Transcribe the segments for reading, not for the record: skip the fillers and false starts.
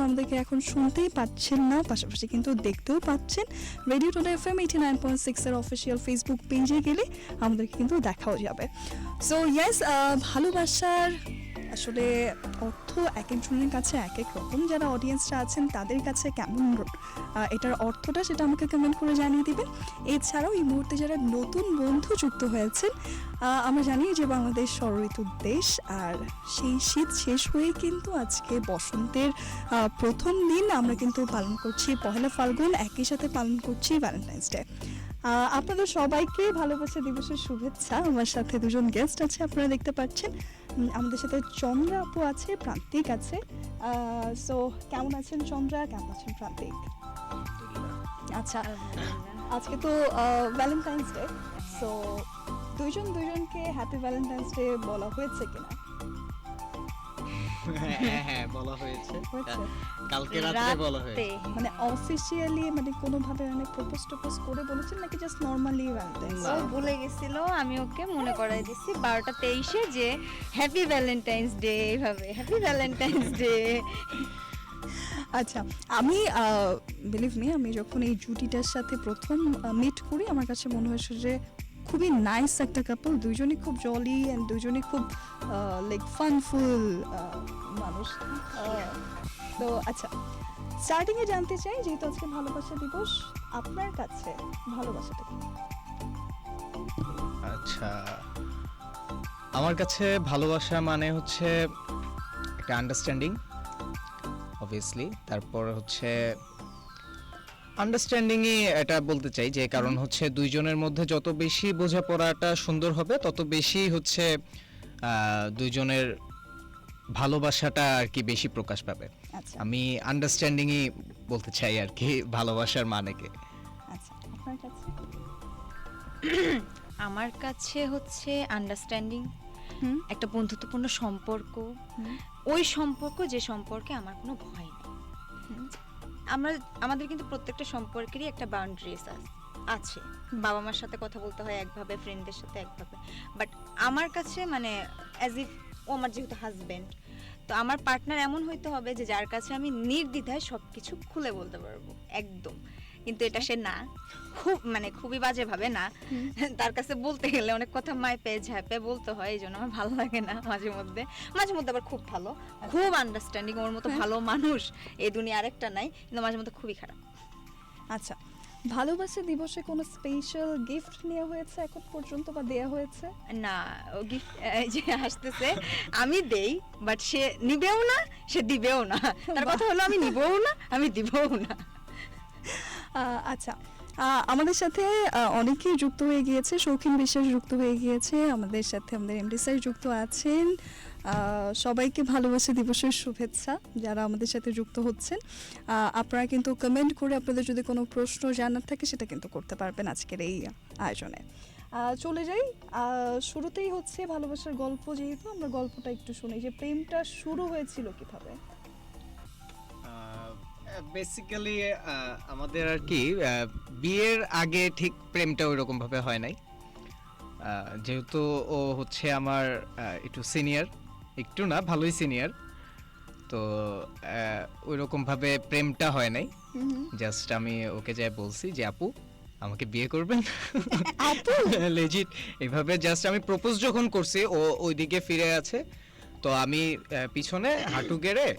আমাদেরকে এখন শুনতেই পাচ্ছেন না, পাশাপাশি কিন্তু দেখতেও পাচ্ছেন। রেডিও টোটা FM 89.6 এর অফিসিয়াল ফেসবুক পেজে গেলে আমাদেরকে কিন্তু দেখাও যাবে। সো ইয়েস, ভালোবাসার আসলে অর্থ এক একজনের কাছে এক এক রকম। যারা অডিয়েন্সরা আছেন তাদের কাছে কেমন এটার অর্থটা, সেটা আমাকে কমেন্ট করে জানিয়ে দিবেন। এছাড়াও এই মুহূর্তে যারা নতুন বন্ধু যুক্ত হয়েছেন, আমরা জানি যে বাংলাদেশ ষড়ঋতুর দেশ, আর সেই শীত শেষ হয়ে কিন্তু আজকে বসন্তের প্রথম দিন আমরা কিন্তু পালন করছি পহেলা ফাল্গুন, একই সাথে পালন করছি ভ্যালেন্টাইন্স ডে। আপনাদের সবাইকে ভালোবাসা দিবসের শুভেচ্ছা। আমার সাথে দুজন গেস্ট আছে, আপনারা দেখতে পাচ্ছেন। আমাদের সাথে চন্দ্রা আপু আছে, প্রান্তিক আছে। সো কেমন আছেন চন্দ্রা, কেমন আছেন প্রান্তিক? আচ্ছা, আজকে তো ভ্যালেন্টাইন্স ডে, সো দুজনকে হ্যাপি ভ্যালেন্টাইন্স ডে বলা হয়েছে কিনা? হ্যাঁ বলা হয়েছে, কালকে রাতে বলা হয়েছে। মানে অফিশিয়ালি মানে কোনোভাবে মানে প্রপোজ করে বলেছেন নাকি জাস্ট নরমালি ভ্যালেন্টাইন্স? ও ভুলে গেছিল, আমি ওকে মনে করাই দিছি 12:23 যে হ্যাপি ভ্যালেন্টাইন্স ডে, এইভাবে হ্যাপি ভ্যালেন্টাইন্স ডে। আচ্ছা, আমি বিলিভ মি, আমি যখন এই জুটিটার সাথে প্রথম মিট করি, আমার কাছে মনে হয়েছে যে খুবই নাইস একটা কাপল, দুইজনই খুব জলি অ্যান্ড দুইজনই খুব লাইক ফানফুল মানুষ। তো আচ্ছা, স্টার্টিংয়ে জানতে চাই, যেহেতু আজকে ভালোবাসা দিবস, আপনার কাছে ভালোবাসাটা কি? আচ্ছা, আমার কাছে ভালোবাসা মানে হচ্ছে একটা আন্ডারস্ট্যান্ডিং, অবভিয়াসলি। তারপর হচ্ছে আন্ডারস্ট্যান্ডিংই এটা বলতে চাই, যে কারণ হচ্ছে দুইজনের মধ্যে যত বেশি বোঝাপড়াটা সুন্দর হবে, তত বেশি হচ্ছে দুইজনের ভালোবাসাটা আর কি বেশি প্রকাশ পাবে। আচ্ছা, আমি আন্ডারস্ট্যান্ডিংই বলতে চাই আর কি ভালোবাসার মানেকে। আচ্ছা, আপনার কাছে? আমার কাছে হচ্ছে আন্ডারস্ট্যান্ডিং, একটা বন্ধুত্বপূর্ণ সম্পর্ক, ওই সম্পর্ক যে সম্পর্কে আমার কোনো ভয় নেই। আমাদের কিন্তু প্রত্যেকটা সম্পর্কেরই একটা বাউন্ডারিজ আছে। বাবা মার সাথে কথা বলতে হয় একভাবে, ফ্রেন্ডদের সাথে একভাবে, বাট আমার কাছে মানে অ্যাজ ইফ ও আমার যেহেতু হাজবেন্ড, তো আমার পার্টনার এমন হইতে হবে যে যার কাছে আমি নির্দ্বিধায় সবকিছু খুলে বলতে পারবো একদম। কিন্তু এটা সে না, খুবই বাজে ভাবে না। তার কাছে বলতে গেলে অনেক কথা মাইপে ঝাঁপে বলতে হয়, এই জন্য আমার ভালো লাগে না। মাঝে মধ্যে আবার খুব ভালো, খুব আন্ডারস্ট্যান্ডিং, ওর মতো ভালো মানুষ এই দুনিয়া আরেকটা নাই, কিন্তু মাঝে মধ্যে খুবই খারাপ। আচ্ছা, ভালোবাসা দিবসে কোনো স্পেশাল গিফট নেওয়া হয়েছে এখন পর্যন্ত বা দেয়া হয়েছে? না, ও গিফট যে আসতেছে আমি দেই, বাট সে নিবেও না, সে দিবেও না। তার কথা হলো আমি নিবও না, আমি দিবও না। আচ্ছা, আমাদের সাথে অনেকেই যুক্ত হয়ে গিয়েছে। শৌখিন বিশ্বাস যুক্ত হয়ে গিয়েছে আমাদের সাথে, আমাদের এমডি স্যার যুক্ত আছেন। সবাইকে ভালোবাসা দিবসের শুভেচ্ছা যারা আমাদের সাথে যুক্ত হচ্ছেন। আপনারা কিন্তু কমেন্ট করে আপনাদের যদি কোনো প্রশ্ন জানার থাকে সেটা কিন্তু করতে পারবেন আজকের এই আয়োজনে। চলে যাই, শুরুতেই হচ্ছে ভালোবাসার গল্প, যেহেতু আমরা গল্পটা একটু শুনি, যে প্রেমটা শুরু হয়েছিল কিভাবে? বেসিক্যালি আমাদের আর কি বিয়ের আগে ঠিক প্রেমটা ওই রকম ভাবে হয় নাই, যেহেতু ও হচ্ছে আমার একটু সিনিয়র, একটু না ভালোই সিনিয়র, তো ওই রকম ভাবে প্রেমটা হয় নাই। জাস্ট আমি ওকে যাই বলছি যে আপু আমাকে বিয়ে করবেন, লেজিট এইভাবে জাস্ট আমি প্রপোজ যখন করছি, ও ওইদিকে ফিরে আছে, তো আমি পিছনে হাঁটু গেড়ে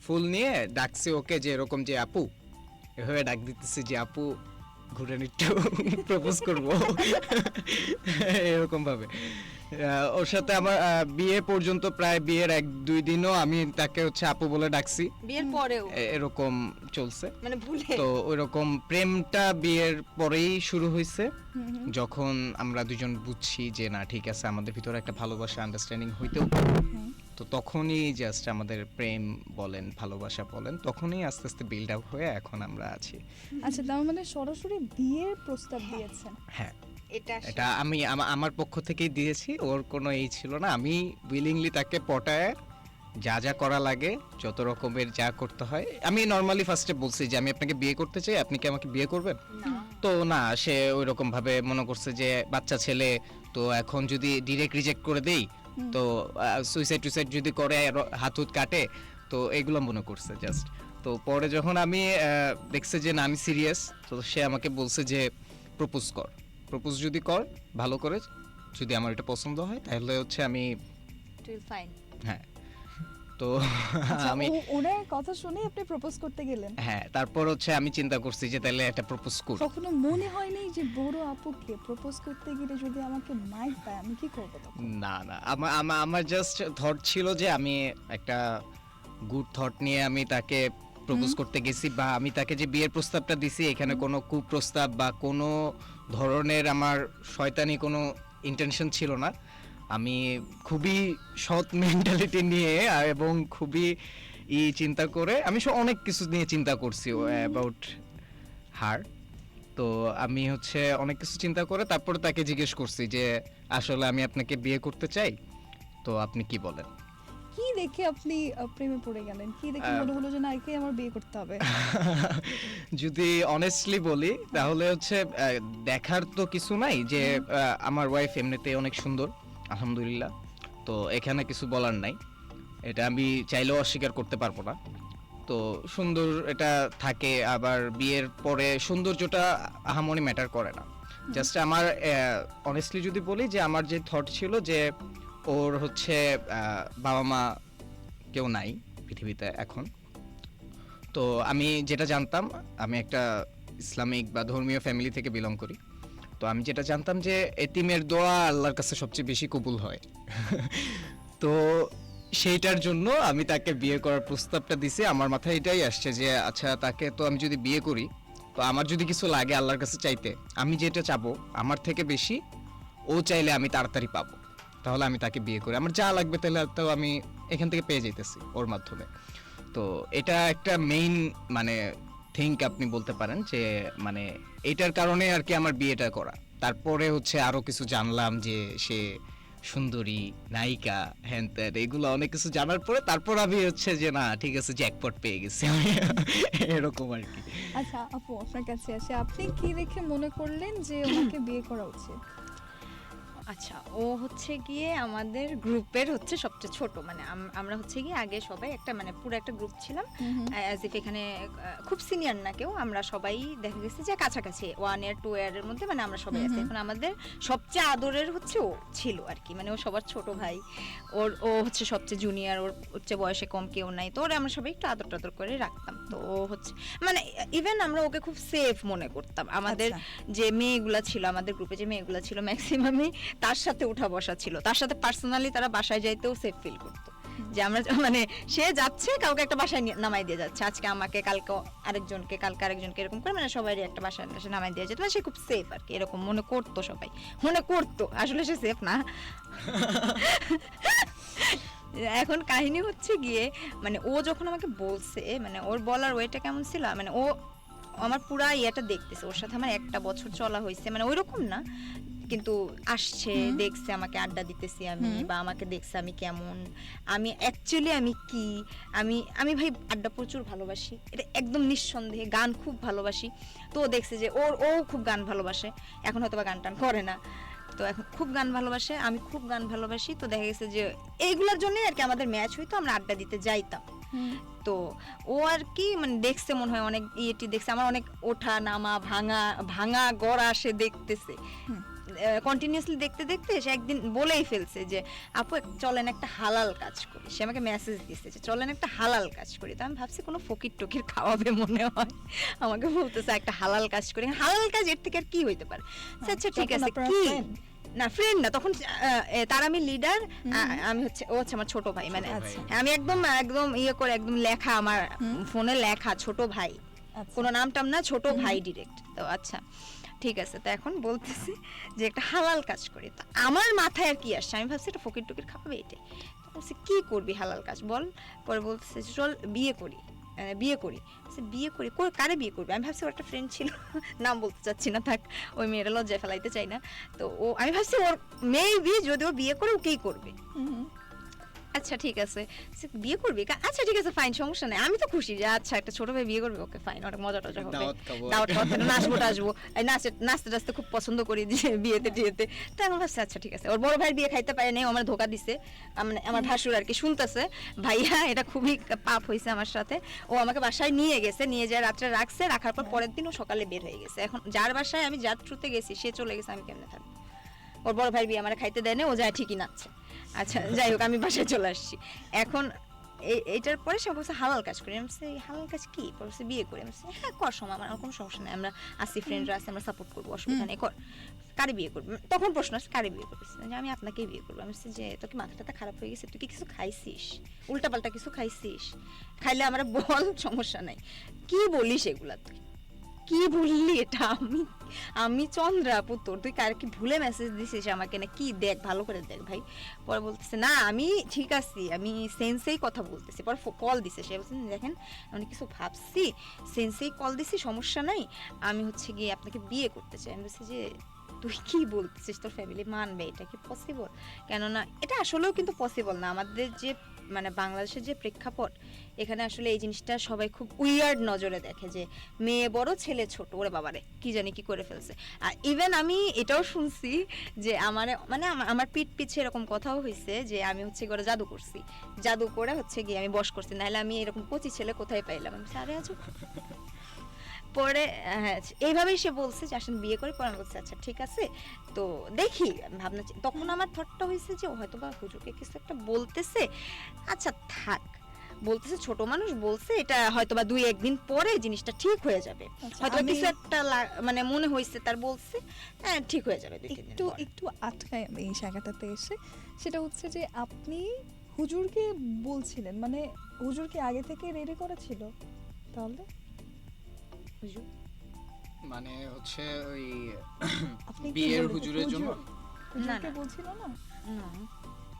ফুল নিয়ে ডাকছি ওকে, যে এরকম যে আপু, এভাবে ডাক দিতেছি যে আপু ঘুরে একটু প্রপোজ করবো এরকম ভাবে। ওর সাথে আমার বিয়ে পর্যন্ত, প্রায় বিয়ের 1-2 দিনও আমি তাকে হচ্ছে আপু বলে ডাকছি, বিয়ের পরেও এরকম চলছে। মানে ভুলে তো ওইরকম প্রেমটা বিয়ের পরেই শুরু হয়েছে, যখন আমরা দুজন বুঝছি যে না ঠিক আছে, আমাদের ভিতরে একটা ভালোবাসা আন্ডারস্ট্যান্ডিং হইতেও পারে, তো তখনই জাস্ট আমাদের প্রেম বলেন ভালোবাসা বলেন, তখনই আস্তে আস্তে বিল্ড আপ হয়ে এখন আমরা আছি। আচ্ছা, তার মানে সরাসরি বিয়ের প্রস্তাব দিয়েছেন? হ্যাঁ, এটা আমি আমার পক্ষ থেকেই দিয়েছি, ওর কোনো এই ছিল না। আমি উইলিংলি তাকে পটায় যা যা করা লাগে, যত রকমের যা করতে হয়, আমি নর্মালি ফার্স্টে বলছি যে আমি আপনাকে বিয়ে করতে চাই, আপনি কি আমাকে বিয়ে করবেন? তো না, সে ওই রকম ভাবে মনে করছে যে বাচ্চা ছেলে, তো এখন যদি ডিরেক্ট রিজেক্ট করে দেই, তো সুইসাইড যদি করে, হাত কাটে, তো এগুলো মনে করছে জাস্ট। তো পরে যখন আমি দেখছে যে না আমি সিরিয়াস, তো সে আমাকে বলছে যে প্রপোজ কর, প্রপোজ যদি কর ভালো করে, যদি আমার এটা পছন্দ হয় তাহলে হচ্ছে আমি ফাইন। হ্যাঁ। তো আচ্ছা, আমি ওনার কথা শুনে আপনি প্রপোজ করতে গেলেন? হ্যাঁ, তারপর হচ্ছে আমি চিন্তা করছি যে তাহলে একটা প্রপোজ করি। কখনো মনে হয়নি যে বড় আপুকে প্রপোজ করতে গেলে যদি আমাকে মাইর পায় আমি কি করবো তখন? না না, আমার জাস্ট থট ছিল যে আমি একটা গুড থট নিয়ে আমি তাকে প্রপোজ করতে গেছি, বা আমি তাকে যে বিয়ের প্রস্তাবটা দিছি এখানে কোনো কুপ্রস্তাব বা কোনো ধরনের আমার শয়তানি কোনো ইন্টেনশন ছিল না। আমি খুবই সৎ মেন্টালিটি নিয়ে এবং খুবই চিন্তা করে আমি অনেক কিছু নিয়ে চিন্তা করছি অ্যাবাউট হার। তো আমি হচ্ছে অনেক কিছু চিন্তা করে তারপরে তাকে জিজ্ঞেস করছি যে আসলে আমি আপনাকে বিয়ে করতে চাই, তো আপনি কি বলেন? কি দেখে আপনি প্রেমে পড়ে গেলেন? কি দেখে মনে হলো যে না একে আমার বিয়ে করতে হবে? যদি অনেস্টলি বলি তাহলে হচ্ছে দেখার তো কিছু নাই, যে আমার ওয়াইফ এমনিতে অনেক সুন্দর আলহামদুলিল্লাহ, তো এখানে কিছু বলার নাই, এটা আমি চাইলেও অস্বীকার করতে পারবো না। তো সুন্দর এটা থাকে, আবার বিয়ের পরে সৌন্দর্যটা আহামরি ম্যাটার করে না। জাস্ট আমার অনেস্টলি যদি বলি যে আমার যে থট ছিল যে ওর হচ্ছে বাবা মা কেউ নাই পৃথিবীতে এখন, তো আমি যেটা জানতাম, আমি একটা ইসলামিক বা ধর্মীয় ফ্যামিলি থেকে বিলং করি, তো আমি যেটা জানতাম যে এতিমের দোয়া আল্লাহর কাছে সবচেয়ে বেশি কবুল হয়। তো সেইটার জন্য আমি তাকে বিয়ে করার প্রস্তাবটা দিছি। আমার মাথায় এটাই আসছে যে আচ্ছা তাকে তো আমি যদি বিয়ে করি, তো আমার যদি কিছু লাগে আল্লাহর কাছে চাইতে, আমি যেটা চাবো আমার থেকে বেশি ও চাইলে আমি তাড়াতাড়ি পাবো, তাহলে আমি তাকে বিয়ে করি। আমার যা লাগবে তাহলে তো আমি এখান থেকে পেয়ে যাইতেছি ওর মাধ্যমে। তো এটা একটা মেইন মানে থিঙ্ক আপনি বলতে পারেন যে মানে এটার কারণে আর কি আমার বিয়েটা করা। তারপরে হচ্ছে আরো কিছু জানলাম যে সে সুন্দরী নায়িকা, হ্যান ত্যান এগুলো অনেক কিছু জানার পরে তারপর আমি হচ্ছে যে না ঠিক আছে জ্যাকপট পেয়ে গেছি আমি, এরকম আর কি। আচ্ছা আপু, আপনার কাছে আসে, আপনি কি দেখে মনে করলেন যে ওনাকে বিয়ে করা উচিত? আচ্ছা, ও হচ্ছে গিয়ে আমাদের গ্রুপের হচ্ছে সবচেয়ে ছোট, মানে আমরা হচ্ছে গিয়ে আগে সবাই একটা মানে পুরো একটা গ্রুপ ছিলাম, অ্যাজ ইফ এখানে খুব সিনিয়র না কেউ, আমরা সবাই দেখা গেছে যে কাছাকাছি 1 ইয়ার 2 ইয়ারের মধ্যে, মানে আমরা সবাই আছি। এখন আমাদের সবচেয়ে আদরের হচ্ছে ও ছিল আর কি, মানে ও সবার ছোট ভাই, ও হচ্ছে সবচেয়ে জুনিয়র, ওর হচ্ছে বয়সে কম কেউ নাই, তো ওরা আমরা সবাই একটু আদর টাদর করে রাখতাম। তো ও হচ্ছে মানে ইভেন আমরা ওকে খুব সেফ মনে করতাম। আমাদের যে মেয়েগুলা ছিল, আমাদের গ্রুপে যে মেয়েগুলা ছিল ম্যাক্সিমামই তার সাথে উঠা বসা ছিল, তার সাথে পার্সোনালি তারা বাসায় যাইতেও সেফ ফিল করতো, যে আমরা মানে সে যাচ্ছে কাউকে একটা বাসায় নামাই দিয়ে যাচ্ছে, আজকে আমাকে কালকে আরেকজনকে, কালকে আরেকজনকে, এরকম করে মানে সবাই একটা বাসায় নামাই দিয়ে যেত, মানে সে খুব সেফ আর কি, এরকম মনে করতো, সবাই মনে করতো। আসলে সে সেফ না। এখন কাহিনী হচ্ছে গিয়ে মানে ও যখন আমাকে বলছে, মানে ওর বলার ওয়েটা কেমন ছিল, মানে ও আমার পুরা ইয়েটা দেখতেছে, ওর সাথে আমার 1টা বছর চলা হয়েছে, মানে ওইরকম না, কিন্তু আসছে দেখছে আমাকে, আড্ডা দিতেছি আমি, বা আমাকে দেখছে আমি কেমন, আমি অ্যাকচুয়ালি আমি কি, আমি ভাই আড্ডা প্রচুর ভালোবাসি, এটা একদম নিঃসন্দেহে, গান খুব ভালোবাসি। তো ও দেখছে যে ও খুব গান ভালোবাসে, এখন হয়তো বা গান টান করে না, তো এখন খুব গান ভালোবাসে, আমি খুব গান ভালোবাসি, তো দেখা গেছে যে এইগুলোর জন্যই আর কি আমাদের ম্যাচ হইতো, আমরা আড্ডা দিতে যাইতাম। তো ও আর কি মানে দেখছে মনে হয় অনেক ইয়েটি দেখছে, আমার অনেক ওঠা নামা ভাঙা গড়া সে দেখতেছে, কন্টিনিউয়াসলি দেখতে দেখতে সে একদিন বলেই ফেলছে যে আপু চলেন একটা হালাল কাজ করি। সে আমাকে মেসেজ দিচ্ছে যে চলেন একটা হালাল কাজ করি। তো আমি ভাবছি কোনো ফকির টকির খাওয়াবে মনে হয়, আমাকে বলতেছে একটা হালাল কাজ করি। হালাল কাজ এর থেকে আর কি হইতে পারে? আচ্ছা ঠিক আছে, কি না ফ্রেন্ড না তখন, তার আমি লিডার, আমি হচ্ছে ও হচ্ছে আমার ছোট ভাই, মানে আমি একদম ইয়ে করে একদম লেখা আমার ফোনে লেখা ছোট ভাই, কোনো নাম টাম না, ছোট ভাই ডিরেক্ট। তো আচ্ছা ঠিক আছে, তো এখন বলতেছি যে একটা হালাল কাজ করি। তো আমার মাথায় আর কি আসছে, আমি ভাবছি একটা ফকির টকির খাবে এটাই। তো বলছি কি করবি হালাল কাজ বল? পরে বলতেছে চল বিয়ে করি। বিয়ে করি কারে বিয়ে করবি? আমি ভাবছি ওর একটা ফ্রেন্ড ছিল, নাম বলতে চাচ্ছি না, থাক, ওই মেয়েরা লজ্জায় ফেলাইতে চাই না। তো আমি ভাবছি ওর মেয়ে বিয়ে, যদি ও বিয়ে করে ওকেই করবে। আচ্ছা ঠিক আছে, বিয়ে করবি? আচ্ছা ঠিক আছে ফাইন, সমস্যা নেই, আমি তো খুশি যে আচ্ছা একটা ছোট ভাই বিয়ে করবে, ওকে ফাইন, অনেক মজা টজা হবে, দাওয়াত খাবো। দাওয়াত খাওয়াতে নাচবো টাচবো, এই নাচতে টাচতে খুব পছন্দ করি যে বিয়েতে টিয়েতে। তো আমি ভাবছি আচ্ছা ঠিক আছে, ওর বড় ভাইয়ের বিয়ে খাইতে পারে নাই, ও আমার ধোকা দিছে, মানে আমার ভাসুর আর কি শুনতেছে, ভাইয়া এটা খুবই পাপ হয়েছে আমার সাথে, ও আমাকে বাসায় নিয়ে গেছে, নিয়ে যায় রাত্রে রাখছে, রাখার পর পরের দিন ও সকালে বের হয়ে গেছে। এখন যার বাসায় আমি যার থ্রুতে গেছি সে চলে গেছে, আমি কেমনে থাকবো? ওর বড় ভাইয়ের বিয়ে আমার খাইতে দেয় না, ও যায় ঠিকই নাচছে। আচ্ছা যাই হোক, আমি বাসায় চলে আসছি। এখন এইটার পরে সে বলছে হালাল কাজ করি, আমি বলছি হালাল কাজ কি? বলছে বিয়ে করি। আমি বলছি হ্যাঁ কর, সময় আমার কোনো সমস্যা নেই, আমরা আসি, ফ্রেন্ডরা আছে, আমরা সাপোর্ট করবো, অসুবিধা নেই, কর। কারে বিয়ে করবি? তখন প্রশ্ন আসছে কারে বিয়ে করবি? যে আমি আপনাকেই বিয়ে করবো। আমি বলছি যে তোর কি মাথাটা খারাপ হয়ে গেছে? তুই কি কিছু খাইছিস? উল্টাপাল্টা কিছু খাইছিস? খাইলে আমার বল, সমস্যা নাই। কি বলিস এগুলা তুই? কি বললি এটা? আমি চন্দ্রা পুত্র, তুই কার কি ভুলে মেসেজ দিছিস আমাকে না কি? দেখ ভালো করে দেখ ভাই। পরে বলতেছে না আমি ঠিক আছি, আমি সেন্সেই কথা বলতেছি। পরে কল দিছে, সে বলছে দেখেন আমি কিছু ভাবছি, সেন্সেই কল দিছি, সমস্যা নাই, আমি হচ্ছে গিয়ে আপনাকে বিয়ে করতে চাই। আমি বলছি যে তুই কি বলতেছিস? তোর ফ্যামিলি মানবে? এটা কি পসিবল? কেননা এটা আসলেও কিন্তু পসিবল না। আমাদের যে মানে বাংলাদেশের যে প্রেক্ষাপট, এখানে আসলে এই জিনিসটা সবাই খুব উইয়ার্ড নজরে দেখে যে মেয়ে বড় ছেলে ছোট, ওরে বাবারে কি জানি কি করে ফেলছে। আর ইভেন আমি এটাও শুনছি যে আমার মানে আমার পিঠ পিছে এরকম কথাও হয়েছে যে আমি হচ্ছে করে জাদু করছি, জাদু করে হচ্ছে গিয়ে আমি বশ করছি, নাহলে আমি এরকম কচি ছেলে কোথায় পাইলাম? আমি আরে আজ পরে হ্যাঁ এইভাবেই সে বলছে যে আসলে বিয়ে করে। পরে আমি বলছি আচ্ছা ঠিক আছে, তো দেখি ভাবনা। তখন আমার থটটা হয়েছে যে ও হয়তো বা হুজুরকে কিছু একটা বলতেছে, আচ্ছা থাক, বলতেছে ছোট মানুষ বলছে, এটা হয়তো বা 2-1 দিন পরে জিনিসটা ঠিক হয়ে যাবে, আচ্ছা, হয়তো আমি- কিছু একটা মানে মনে হয়েছে তার, বলছে হ্যাঁ ঠিক হয়ে যাবে 2-3 দিন একটু পরে। একটু আটকাই আমি এই জায়গাটাতে এসে, সেটা হচ্ছে যে আপনি হুজুরকে বলছিলেন, মানে হুজুরকে আগে থেকে রেডি করা ছিল তাহলে? হুজুর? মানে হচ্ছে ওই আপনি কি বিয়ের বললেন? হুজুরের জন্য হুজুরকে না। বলছিল না? না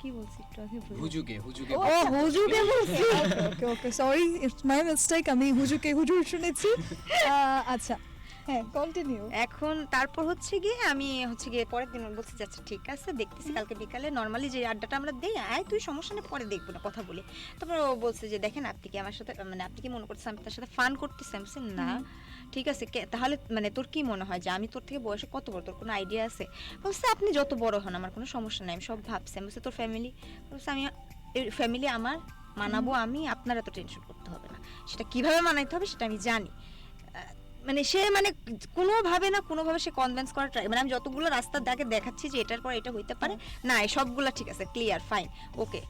কি বলছি একটু আগে ভুলে হুজুগে হুজুগে ও, ও হুজুরকে বলছি। Okay okay sorry, it's my mistake, আমি হুজুরকে হুজুর শুনেছি। আচ্ছা হ্যাঁ কন্টিনিউ। এখন তারপর হচ্ছে গিয়ে আমি হচ্ছে গিয়ে পরের দিন বলছি যে আচ্ছা ঠিক আছে, দেখতেছি কালকে বিকালে নর্মালি যে আড্ডাটা আমরা দেই, আয় তুই সমস্যা নেই, পরে দেখবো না, কথা বলি। তারপর ও বলছে যে দেখেন আপনি কি আমার সাথে মানে আপনি কি মনে করছেন আমি তার সাথে ফান করতেছি? আমি বলছি না। ঠিক আছে তাহলে মানে তোর কি মনে হয় যে আমি তোর থেকে বয়সে কত বড়, তোর কোনো আইডিয়া আছে? বলছে আপনি যত বড় হন আমার কোনো সমস্যা নাই, আমি সব ভাবছি। আমি বলছি তোর ফ্যামিলি? বলছে আমি ফ্যামিলি আমার মানাবো, আমি, আপনারা তো টেনশন করতে হবে না, সেটা কিভাবে মানাইতে হবে সেটা আমি জানি। মানে সে মানে কোনোভাবে না কোনোভাবে সে কনভিন্স করার ট্রাই, মানে আমি যতগুলো রাস্তা দাগে দেখাচ্ছি যে এটার পর এটা হইতে পারে, না এই সবগুলো ঠিক আছে, ক্লিয়ার, ফাইন, ওকে।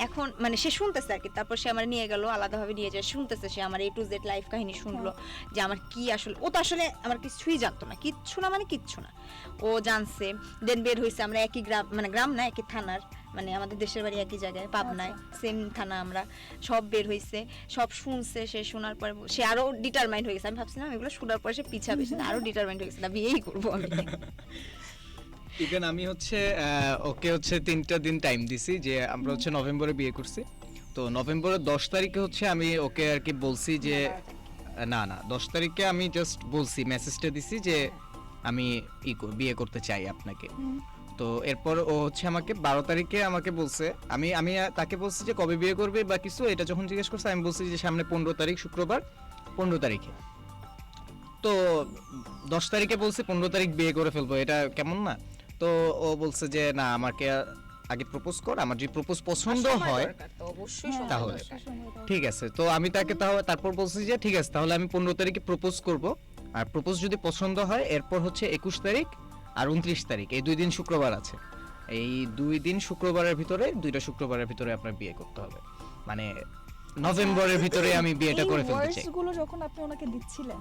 এখন মানে সে শুনতেছে আর কি, তারপর সে আমার নিয়ে গেল, আলাদাভাবে নিয়ে যায়, শুনতেছে সে আমার A to Z লাইফ কাহিনী শুনলো যে আমার কি আসলে, ও তো আসলে আমার কিছুই জানতো না, কিচ্ছু না মানে কিচ্ছু না, ও জানছে। দেন বের হয়েছে, আমরা একই গ্রাম, মানে গ্রাম না একই থানার, মানে আমাদের দেশের বাড়ি একই জায়গায়, পাবনায়, সেম থানা আমরা, সব বের হয়েছে, সব শুনছে। সে শোনার পরে সে আরো ডিটারমাইন্ড হয়ে গেছে, আমি ভাবছিলাম এগুলো শোনার পরে সে পিছাবে, সে আরো ডিটারমাইন্ড হয়ে গেছে না বিয়েই করবো আমি। ইভেন আমি হচ্ছে ওকে হচ্ছে 3টা দিন টাইম দিছি, যে আমরা হচ্ছে নভেম্বরে বিয়ে করছি, তো নভেম্বরের 10 তারিখে হচ্ছে আমি ওকে আর কি বলছি যে না না 10 তারিখে আমি জাস্ট বলছি, মেসেজটা দিছি যে আমি বিয়ে করতে চাই আপনাকে। তো এরপর ও হচ্ছে আমাকে 12 তারিখে আমাকে বলছে, আমি আমি তাকে বলছি যে কবে বিয়ে করবে বা কিছু, এটা যখন জিজ্ঞেস করছে আমি বলছি যে সামনে 15 তারিখ শুক্রবার, 15 তারিখে। তো 10 তারিখে বলছি 15 তারিখ বিয়ে করে ফেলবো, এটা কেমন না? তো ও বলছে যে না আমাকে আগে প্রপোজ কর, আমার যদি প্রপোজ পছন্দ হয় তাহলে ঠিক আছে। তো আমি তাকে তারপর বলছি যে ঠিক আছে তাহলে আমি 15 তারিখে প্রপোজ করব, আর প্রপোজ যদি পছন্দ হয় এরপর হচ্ছে 21 তারিখ আর 29 তারিখ, এই 2 দিন শুক্রবার আছে, এই 2 দিন শুক্রবারের ভিতরে, 2টা শুক্রবারের ভিতরে আপনার বিয়ে করতে হবে, মানে নভেম্বরের ভিতরে আমি বিয়েটা করে ফেলতে চাই। গুলো যখন আপনি ওনাকে দিচ্ছিলেন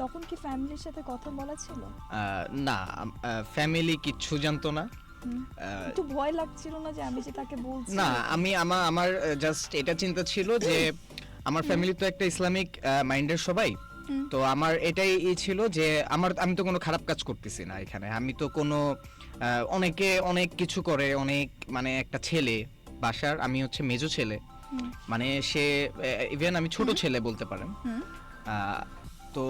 তখন কি ফ্যামিলির সাথে কথা বলা ছিল? না ফ্যামিলি কিচ্ছু জানতো না। একটু ভয় লাগছিল না যে আমি যে তাকে বলছি? না আমি আমার জাস্ট এটা চিন্তা ছিল যে আমার ফ্যামিলি তো একটা ইসলামিক মাইন্ডের সবাই, তো আমার এটাই ছিল যে আমি তো কোনো খারাপ কাজ করতেছি না এখানে, আমি তো কোনো অনেকে অনেক কিছু করে, অনেক মানে একটা ছেলে বাসার, আমি হচ্ছে মেজো ছেলে, মানে সে ইভেন আমি ছোট ছেলে বলতে পারেন, তো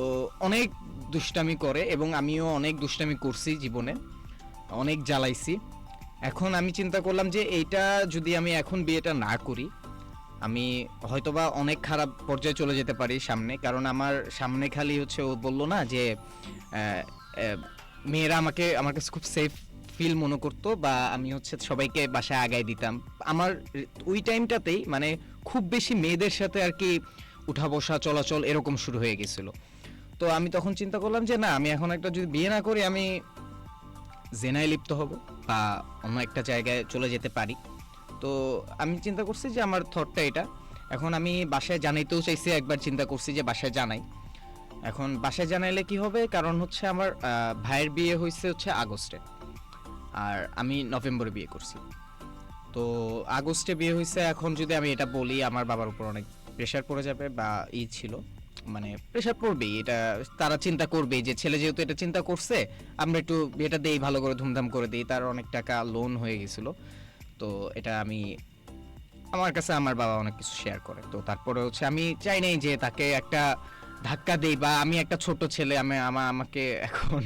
অনেক দুষ্টামি করে এবং আমিও অনেক দুষ্টামি করছি জীবনে, অনেক জ্বালাইছি। এখন আমি চিন্তা করলাম যে এইটা যদি আমি এখন বিয়েটা না করি, আমি হয়তোবা অনেক খারাপ পর্যায়ে চলে যেতে পারি সামনে, কারণ আমার সামনে খালি হচ্ছে ও বললো না যে মেয়েরা আমার কাছে খুব সেফ ফিল মনে করতো, বা আমি হচ্ছে সবাইকে বাসায় আগায় দিতাম। আমার ওই টাইমটাতেই মানে খুব বেশি মেয়েদের সাথে আর কি উঠা বসা চলাচল এরকম শুরু হয়ে গেছিল। তো আমি তখন চিন্তা করলাম যে না, আমি এখন একটা যদি বিয়ে না করি আমি জেনায় লিপ্ত হব বা অন্য একটা জায়গায় চলে যেতে পারি। তো আমি চিন্তা করছি যে আমার থটটা এটা। এখন আমি বাসায় জানাইতেও চাইছি, একবার চিন্তা করছি যে বাসায় জানাই। এখন বাসায় জানাইলে কি হবে, কারণ হচ্ছে আমার ভাইয়ের বিয়ে হয়েছে হচ্ছে আগস্টে, আর আমি নভেম্বরে বিয়ে করছি। তো আগস্টে বিয়ে হয়েছে, এখন যদি আমি এটা বলি আমার বাবার উপর অনেক প্রেশার পড়ে যাবে, বা ছিল মানে প্রেশার পড়বেই, এটা তারা চিন্তা করবেই যে ছেলে যেহেতু এটা চিন্তা করছে আমরা একটু বিয়েটা দেই, ভালো করে ধুমধাম করে দিই। তার অনেক টাকা লোন হয়ে গেছিল, তো এটা আমি আমার কাছে আমার বাবা অনেক কিছু শেয়ার করে। তো তারপরে হচ্ছে আমি চাই নাই যে তাকে একটা ধাক্কা দেই, বা আমি একটা ছোট ছেলে আমাকে এখন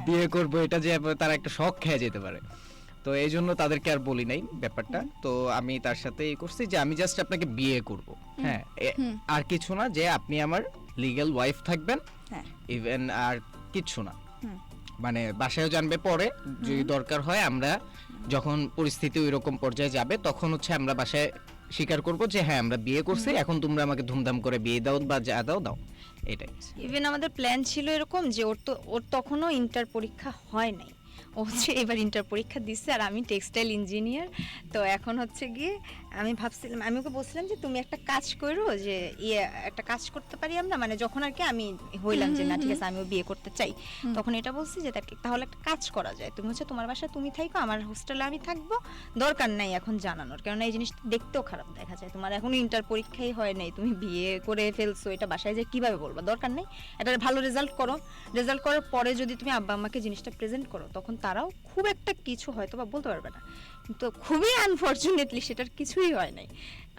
বিয়ে করব, এটা যে তারা একটা শখ খেয়ে যেতে পারে। তো এই জন্য তাদেরকে আর বলি নাই ব্যাপারটা। তো আমি তার সাথে করছি যে আমি জাস্ট আপনাকে বিয়ে করব, হ্যাঁ, আর কিছু না, যে আপনি আমার লিগ্যাল ওয়াইফ থাকবেন, ইভেন আর কিছু না। মানে বাসায়ও জানবে পরে, যদি দরকার হয় আমরা যখন পরিস্থিতি ওই রকম পর্যায়ে যাবে তখন হচ্ছে আমরা বাসায় স্বীকার করব যে হ্যাঁ আমরা বিয়ে করছি, এখন তোমরা আমাকে ধুমধাম করে বিয়ে দাও বা যা দাও এটাই। ইভেন আমাদের প্ল্যান ছিল এরকম যে ওর তখনও ইন্টার পরীক্ষা হয় নাই, ও হচ্ছে এবার ইন্টার পরীক্ষা দিচ্ছে, আর আমি টেক্সটাইল ইঞ্জিনিয়ার। তো এখন হচ্ছে গিয়ে আমি ভাবছিলাম, আমি ওকে বলছিলাম যে তুমি একটা কাজ করো, যে একটা কাজ করতে পারি আমরা, মানে যখন আর কি আমি হইলাম যে না ঠিক আছে আমিও বিয়ে করতে চাই, তখন এটা বলছি যে তাহলে একটা কাজ করা যায়, তুমি হচ্ছে তোমার বাসায় তুমি থাকো, আমার হোস্টেলে আমি থাকবো, দরকার নাই এখন জানানোর, কেননা এই জিনিসটা দেখতেও খারাপ দেখা যায়, তোমার এখন ইন্টার পরীক্ষাই হয় নাই, তুমি বিয়ে করে ফেলছো, এটা বাসায় যে কিভাবে বলবা, দরকার নেই, এটা ভালো রেজাল্ট করো, রেজাল্ট করার পরে যদি তুমি আব্বা আম্মাকে জিনিসটা প্রেজেন্ট করো, তখন তারাও খুব একটা কিছু হয়তো বা বলতে পারবে না। কিন্তু খুবই আনফরচুনেটলি সেটার কিছুই হয় নাই।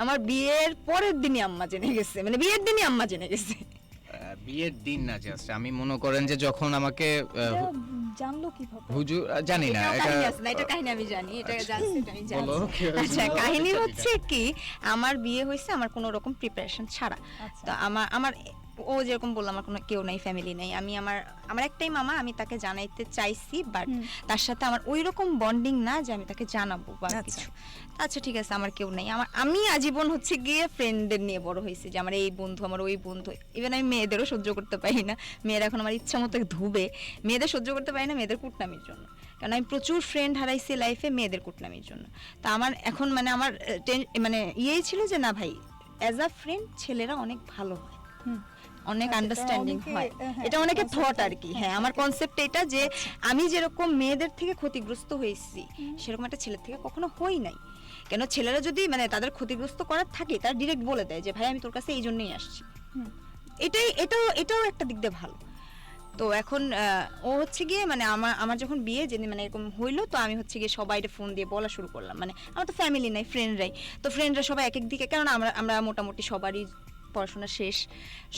আমার বিয়ের পরের দিনই আম্মা জেনে গেছে, মানে বিয়ের দিনই আম্মা জেনে গেছে। বিয়ের দিন না, জাস্ট আমি মনে করেন যে যখন আমাকে জানলো কিভাবে হুজুর, জানি না এটা কাহিনী আমি জানি, এটা জানছি, এটা আমি জানি। বলো, আচ্ছা, কাহিনী হচ্ছে কি, আমার বিয়ে হয়েছে আমার কোনো রকম প্রিপারেশন ছাড়া। তো আমার ও যেরকম বললাম আমার কোনো কেউ নাই, ফ্যামিলি নাই, আমি আমার একটাই মামা, আমি তাকে জানাইতে চাইছি, বাট তার সাথে আমার ওই রকম বন্ডিং না যে আমি তাকে জানাবো বা কিছু। আচ্ছা ঠিক আছে, আমার কেউ নাই, আমি আজীবন হচ্ছে গিয়ে ফ্রেন্ডদের নিয়ে বড় হয়েছি, যে আমার এই বন্ধু, আমার ওই বন্ধু। ইভেন আমি মেয়েদেরও সহ্য করতে পারি না, মেয়েরা এখন আমার ইচ্ছা মতো ধুবে, মেয়েদের সহ্য করতে পারি না মেয়েদের কুটনামির জন্য, কারণ আমি প্রচুর ফ্রেন্ড হারাইছি লাইফে মেয়েদের কুটনামির জন্য। তা আমার এখন মানে আমার মানে ইয়েই ছিল যে না ভাই, অ্যাজ আ ফ্রেন্ড ছেলেরা অনেক ভালো হয়, অনেক আন্ডারস্ট্যান্ডিং হয়, এটা অনেকে থট আর কি। হ্যাঁ, আমার কনসেপ্ট এটা যে আমি যেরকম মেয়েদের থেকে ক্ষতিগ্রস্ত হয়েছি সেরকম একটা ছেলের থেকে কখনো হই নাই। কেন ছেলেরা যদি মানে তাদের ক্ষতিগ্রস্ত করার থাকে তারা ডিরেক্ট বলে দেয় যে ভাই আমি তোর কাছে এই জন্যই আসছি, এটাও একটা দিক দিয়ে ভালো। তো এখন ও হচ্ছে গিয়ে মানে আমার যখন বিয়ে যেদিন মানে এরকম হইলো, তো আমি হচ্ছে গিয়ে সবাইকে ফোন দিয়ে বলা শুরু করলাম, মানে আমার তো ফ্যামিলি নাই, ফ্রেন্ডরাই, তো ফ্রেন্ডরা সবাই এক এক দিকে, কারণ আমরা মোটামুটি সবারই পড়াশোনা শেষ,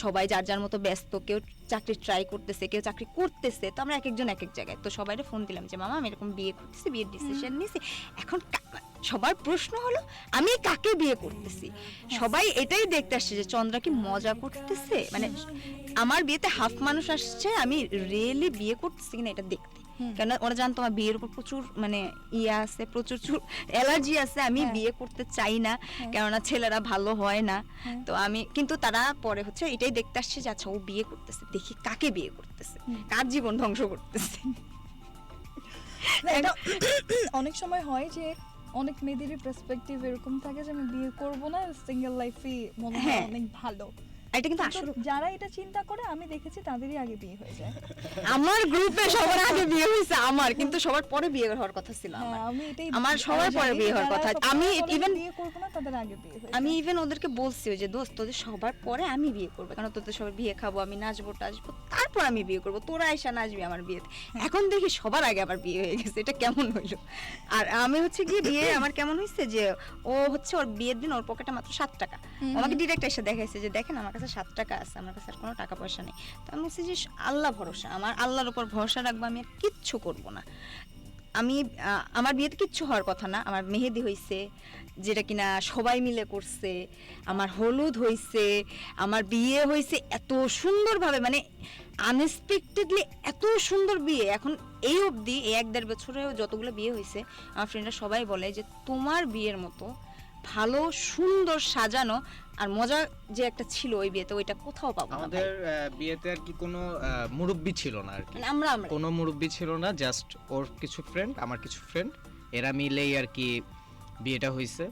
সবাই যার যার মতো ব্যস্ত, কেউ চাকরি ট্রাই করতেছে, কেউ চাকরি করতেছে, তো আমরা এক একজন এক এক জায়গায়। তো সবাইকে ফোন দিলাম যে মামা আমি এরকম বিয়ে করতেছি, বিয়ের ডিসিশন নিয়েছি, এখন সবার প্রশ্ন হলো আমি কাকে বিয়ে করতেছি। সবাই এটাই দেখতে আসছে যে চন্দ্রা কি মজা করতেছে, মানে আমার বিয়েতে হাফ মানুষ আসছে আমি রিয়েলি বিয়ে করতেছি কিনা এটা দেখতে, কেন ওরা জানতো আমার বিয়ের উপর প্রচুর মানে আছে, প্রচুর অ্যালার্জি আছে, আমি বিয়ে করতে চাই না, কেননা ছেলেরা ভালো হয় না। তো আমি কিন্তু তারা পরে হচ্ছে এটাই দেখতে আসছে যে আচ্ছা ও বিয়ে করতেছে, দেখি কাকে বিয়ে করতেছে, কার জীবন ধ্বংস করতেছে। অনেক সময় হয় যে অনেক মেয়েদেরই পার্সপেক্টিভ এরকম থাকে যে আমি বিয়ে করব না, সিঙ্গেল লাইফই মনে হয় অনেক ভালো। এটা কিন্তু আসলে যারা এটা চিন্তা করে আমি দেখেছি তাদেরই আগে বিয়ে হয়ে যায়। আমার গ্রুপে সবার আগে বিয়ে হয়েছে আমার, কিন্তু সবার পরে বিয়ে হওয়ার কথা ছিল আমার সবার পরে বিয়ে হওয়ার কথা। আমি ইভেন বিয়ে করব না, তাদের আগে বিয়ে হয়ে যায়। আমি ইভেন ওদেরকে বলছি যে দোস্ত তোদের সবার পরে আমি বিয়ে করব, কারণ তোদের সবার বিয়ে খাবো, আমি নাচবো টাচবো, তারপর আমি বিয়ে করব, তোরা আয়সা নাচবি আমার বিয়েতে। এখন দেখি সবার আগে আবার বিয়ে হয়ে গেছে, এটা কেমন হইলো? আর আমি হচ্ছে গিয়ে বিয়ে আমার কেমন হয়েছে যে ও হচ্ছে ওর বিয়ের দিন ওর পকেটে মাত্র 7 টাকা, আমাকে ডিরেক্ট এসে দেখাইছে যে দেখেন আমার কাছে 7 টাকা আছে, আমার কাছে আর কোনো টাকা পয়সা নেই। তো আমি বলছি যে আল্লাহ ভরসা, আমার আল্লাহর উপর ভরসা রাখবো, আমি আর কিচ্ছু করবো না। আমি আমার বিয়েতে কিচ্ছু হওয়ার কথা না, আমার মেহেদি হইছে যেটা কিনা সবাই মিলে করছে, আমার হলুদ হইছে, আমার বিয়ে হইছে এত সুন্দরভাবে, মানে আনএক্সপেক্টেডলি এত সুন্দর বিয়ে। এখন এই অবধি এই 1-1.5 বছরেও যতগুলো বিয়ে হয়েছে আমার ফ্রেন্ডরা সবাই বলে যে তোমার বিয়ের মতো ভালো সুন্দর সাজানো আর মজা যে একটা ছিল ওই বিয়েতে, ওইটা কোথাও পাবো না ভাই। আমাদের বিয়েতে আর কি কোনো মুরব্বি ছিল না আর কি, মানে আমরা কোনো মুরব্বি ছিল না, জাস্ট ওর কিছু ফ্রেন্ড আমার কিছু ফ্রেন্ড এরা মিলেই আর কি বিয়েটা হয়েছে।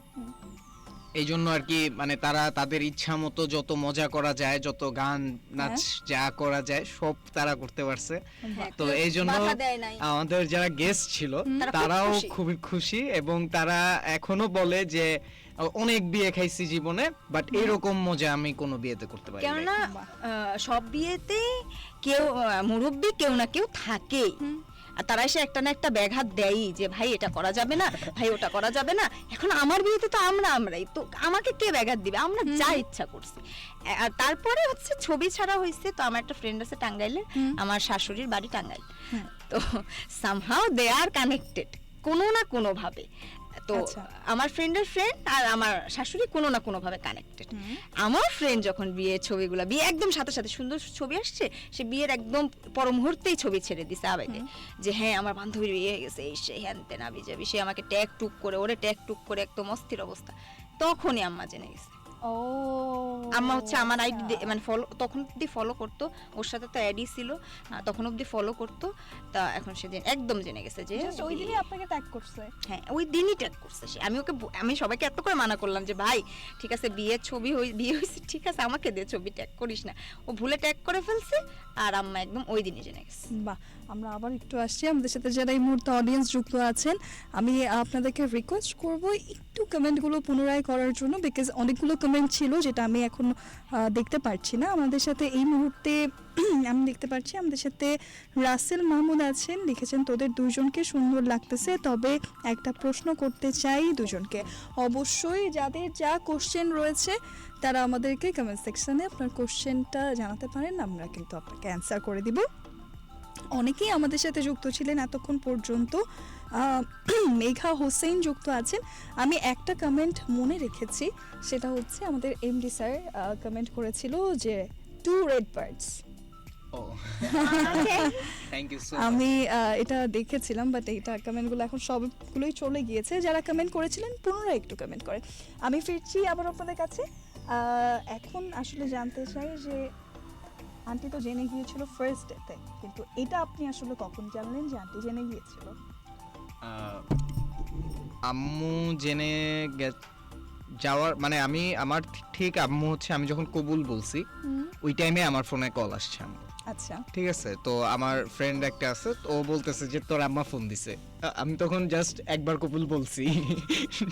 এই জন্য আর কি মানে তারা তাদের ইচ্ছা মতো যত মজা করা যায়, যত গান নাচ যা করা যায় সব তারা করতে পারছে। হ্যাঁ, তো কেউ এই জন্য বাধা দেয় নাই। আমাদের যারা গেস্ট ছিল তারা খুব তারাও খুশি। খুবই খুশি, এবং তারা এখনো বলে যে অনেক বিয়ে খাইছি জীবনে, বাট এরকম মজা আমি কোনো বিয়েতে করতে পারি নাই। কেননা সব বিয়েতে কেউ মুরব্বি কেউ না কেউ থাকেই, আর তারা এসে একটা না একটা ব্যাঘাত দেয়ই যে ভাই এটা করা যাবে না, ভাই ওটা করা যাবে না। এখন আমার বিয়েতে তো আমরাই তো, আমাকে কে ব্যাঘাত দিবে, আমরা যা ইচ্ছা করছি। আর তারপরে হচ্ছে ছবি ছাড়া হয়েছে। তো আমার একটা ফ্রেন্ড আছে টাঙ্গাইলের, আমার শাশুড়ির বাড়ি টাঙ্গাইল, তো সামহাউ দে আর কানেক্টেড কোনো না কোনো ভাবে। তো আচ্ছা। আমার ফ্রেন্ডের ফ্রেন্ড আর আমার শাশুড়ি কোনো না কোনো ভাবে কানেক্টেড। আমার ফ্রেন্ড যখন বিয়ের ছবিগুলো, বিয়ে একদম সাথে সাথে সুন্দর ছবি আসছে, সে বিয়ের একদম পর মুহূর্তেই ছবি ছেড়ে দিছে আবেগে, যে হ্যাঁ আমার বান্ধবীর বিয়ে হয়ে গেছে, এই সে হ্যান তেন আবি যাবি, সে আমাকে ট্যাগ টুক করে, ওরে ট্যাগ টুক করে একদম অস্থির অবস্থা। তখনই আম্মা জেনে গেছে। ও আম্মা হচ্ছে আমার আইডি মানে ফলো, তখন অব্দি ফলো করতো, ওর সাথে তো অ্যাডই ছিল, তখন অব্দি ফলো করতো। তা এখন সে একদম জেনে গেছে যে জাস্ট ওই দিনই আপনাকে ট্যাগ করছে। হ্যাঁ ওই দিনই ট্যাগ করছে সে। আমি ওকে আমি সবাইকে এত করে মানা করলাম যে ভাই ঠিক আছে বিয়ের ছবি বিয়ে হয়েছে ঠিক আছে, আমাকে দে ছবি, ট্যাগ করিস না। ও ভুলে ট্যাগ করে ফেলছে, আর আম্মা একদম ওই দিনই জেনে গেছে। বাহ, আমরা আবার একটু আসছি আমাদের সাথে যারা এই মুহূর্তে অডিয়েন্স যুক্ত আছেন। আমি আপনাদেরকে রিকোয়েস্ট করব একটু কমেন্টগুলো পুনরায় করার জন্য, বিকজ অনেকগুলো কমেন্ট ছিল যেটা আমি এখন দেখতে পারছি না। আমাদের সাথে এই মুহূর্তে আমি দেখতে পাচ্ছি আমাদের সাথে রাসেল মাহমুদ আছেন, লিখেছেন তোদের দুজনকে সুন্দর লাগতেছে, তবে একটা প্রশ্ন করতে চাই দুজনকে। অবশ্যই যাদের যা কোশ্চেন রয়েছে তারা আমাদেরকে কমেন্ট সেকশনে আপনার কোশ্চেনটা জানাতে পারেন, আমরা কিন্তু আপনাকে অ্যান্সার করে দিব। অনেকেই আমাদের সাথে যুক্ত ছিলেন এতক্ষণ পর্যন্ত। মেঘা হোসেন যুক্ত আছেন। আমি একটা কমেন্ট মনে রেখেছি, সেটা হচ্ছে আমাদের এমডি স্যার কমেন্ট করেছিল যে 2 red birds. Oh thank you so আমি এটা দেখেছিলাম, বাট এইটা কমেন্টগুলো এখন সবগুলোই চলে গিয়েছে। যারা কমেন্ট করেছিলেন পুনরায় একটু কমেন্ট করেন। আমি ফিরছি আবার আপনাদের কাছে। এখন আসলে জানতে চাই যে আন্টি তো জেনে গিয়েছিল ফার্স্ট ডেতে, কিন্তু এটা আপনি আসলে কখন জানলেন যে আন্টি জেনে গিয়েছিল? আম্মু জেনে যাওয়ার মানে আমি আমার ঠিক আম্মু হচ্ছে আমি যখন কবুল বলছি ওই টাইমে আমার ফোনে কল আসছে আম্মু। আচ্ছা, ঠিক আছে, তো আমার ফ্রেন্ড একটা আছে, তো ও বলতেছে যে তোর আম্মা ফোন দিছে। আমি তখন জাস্ট একবার কবুল বলছি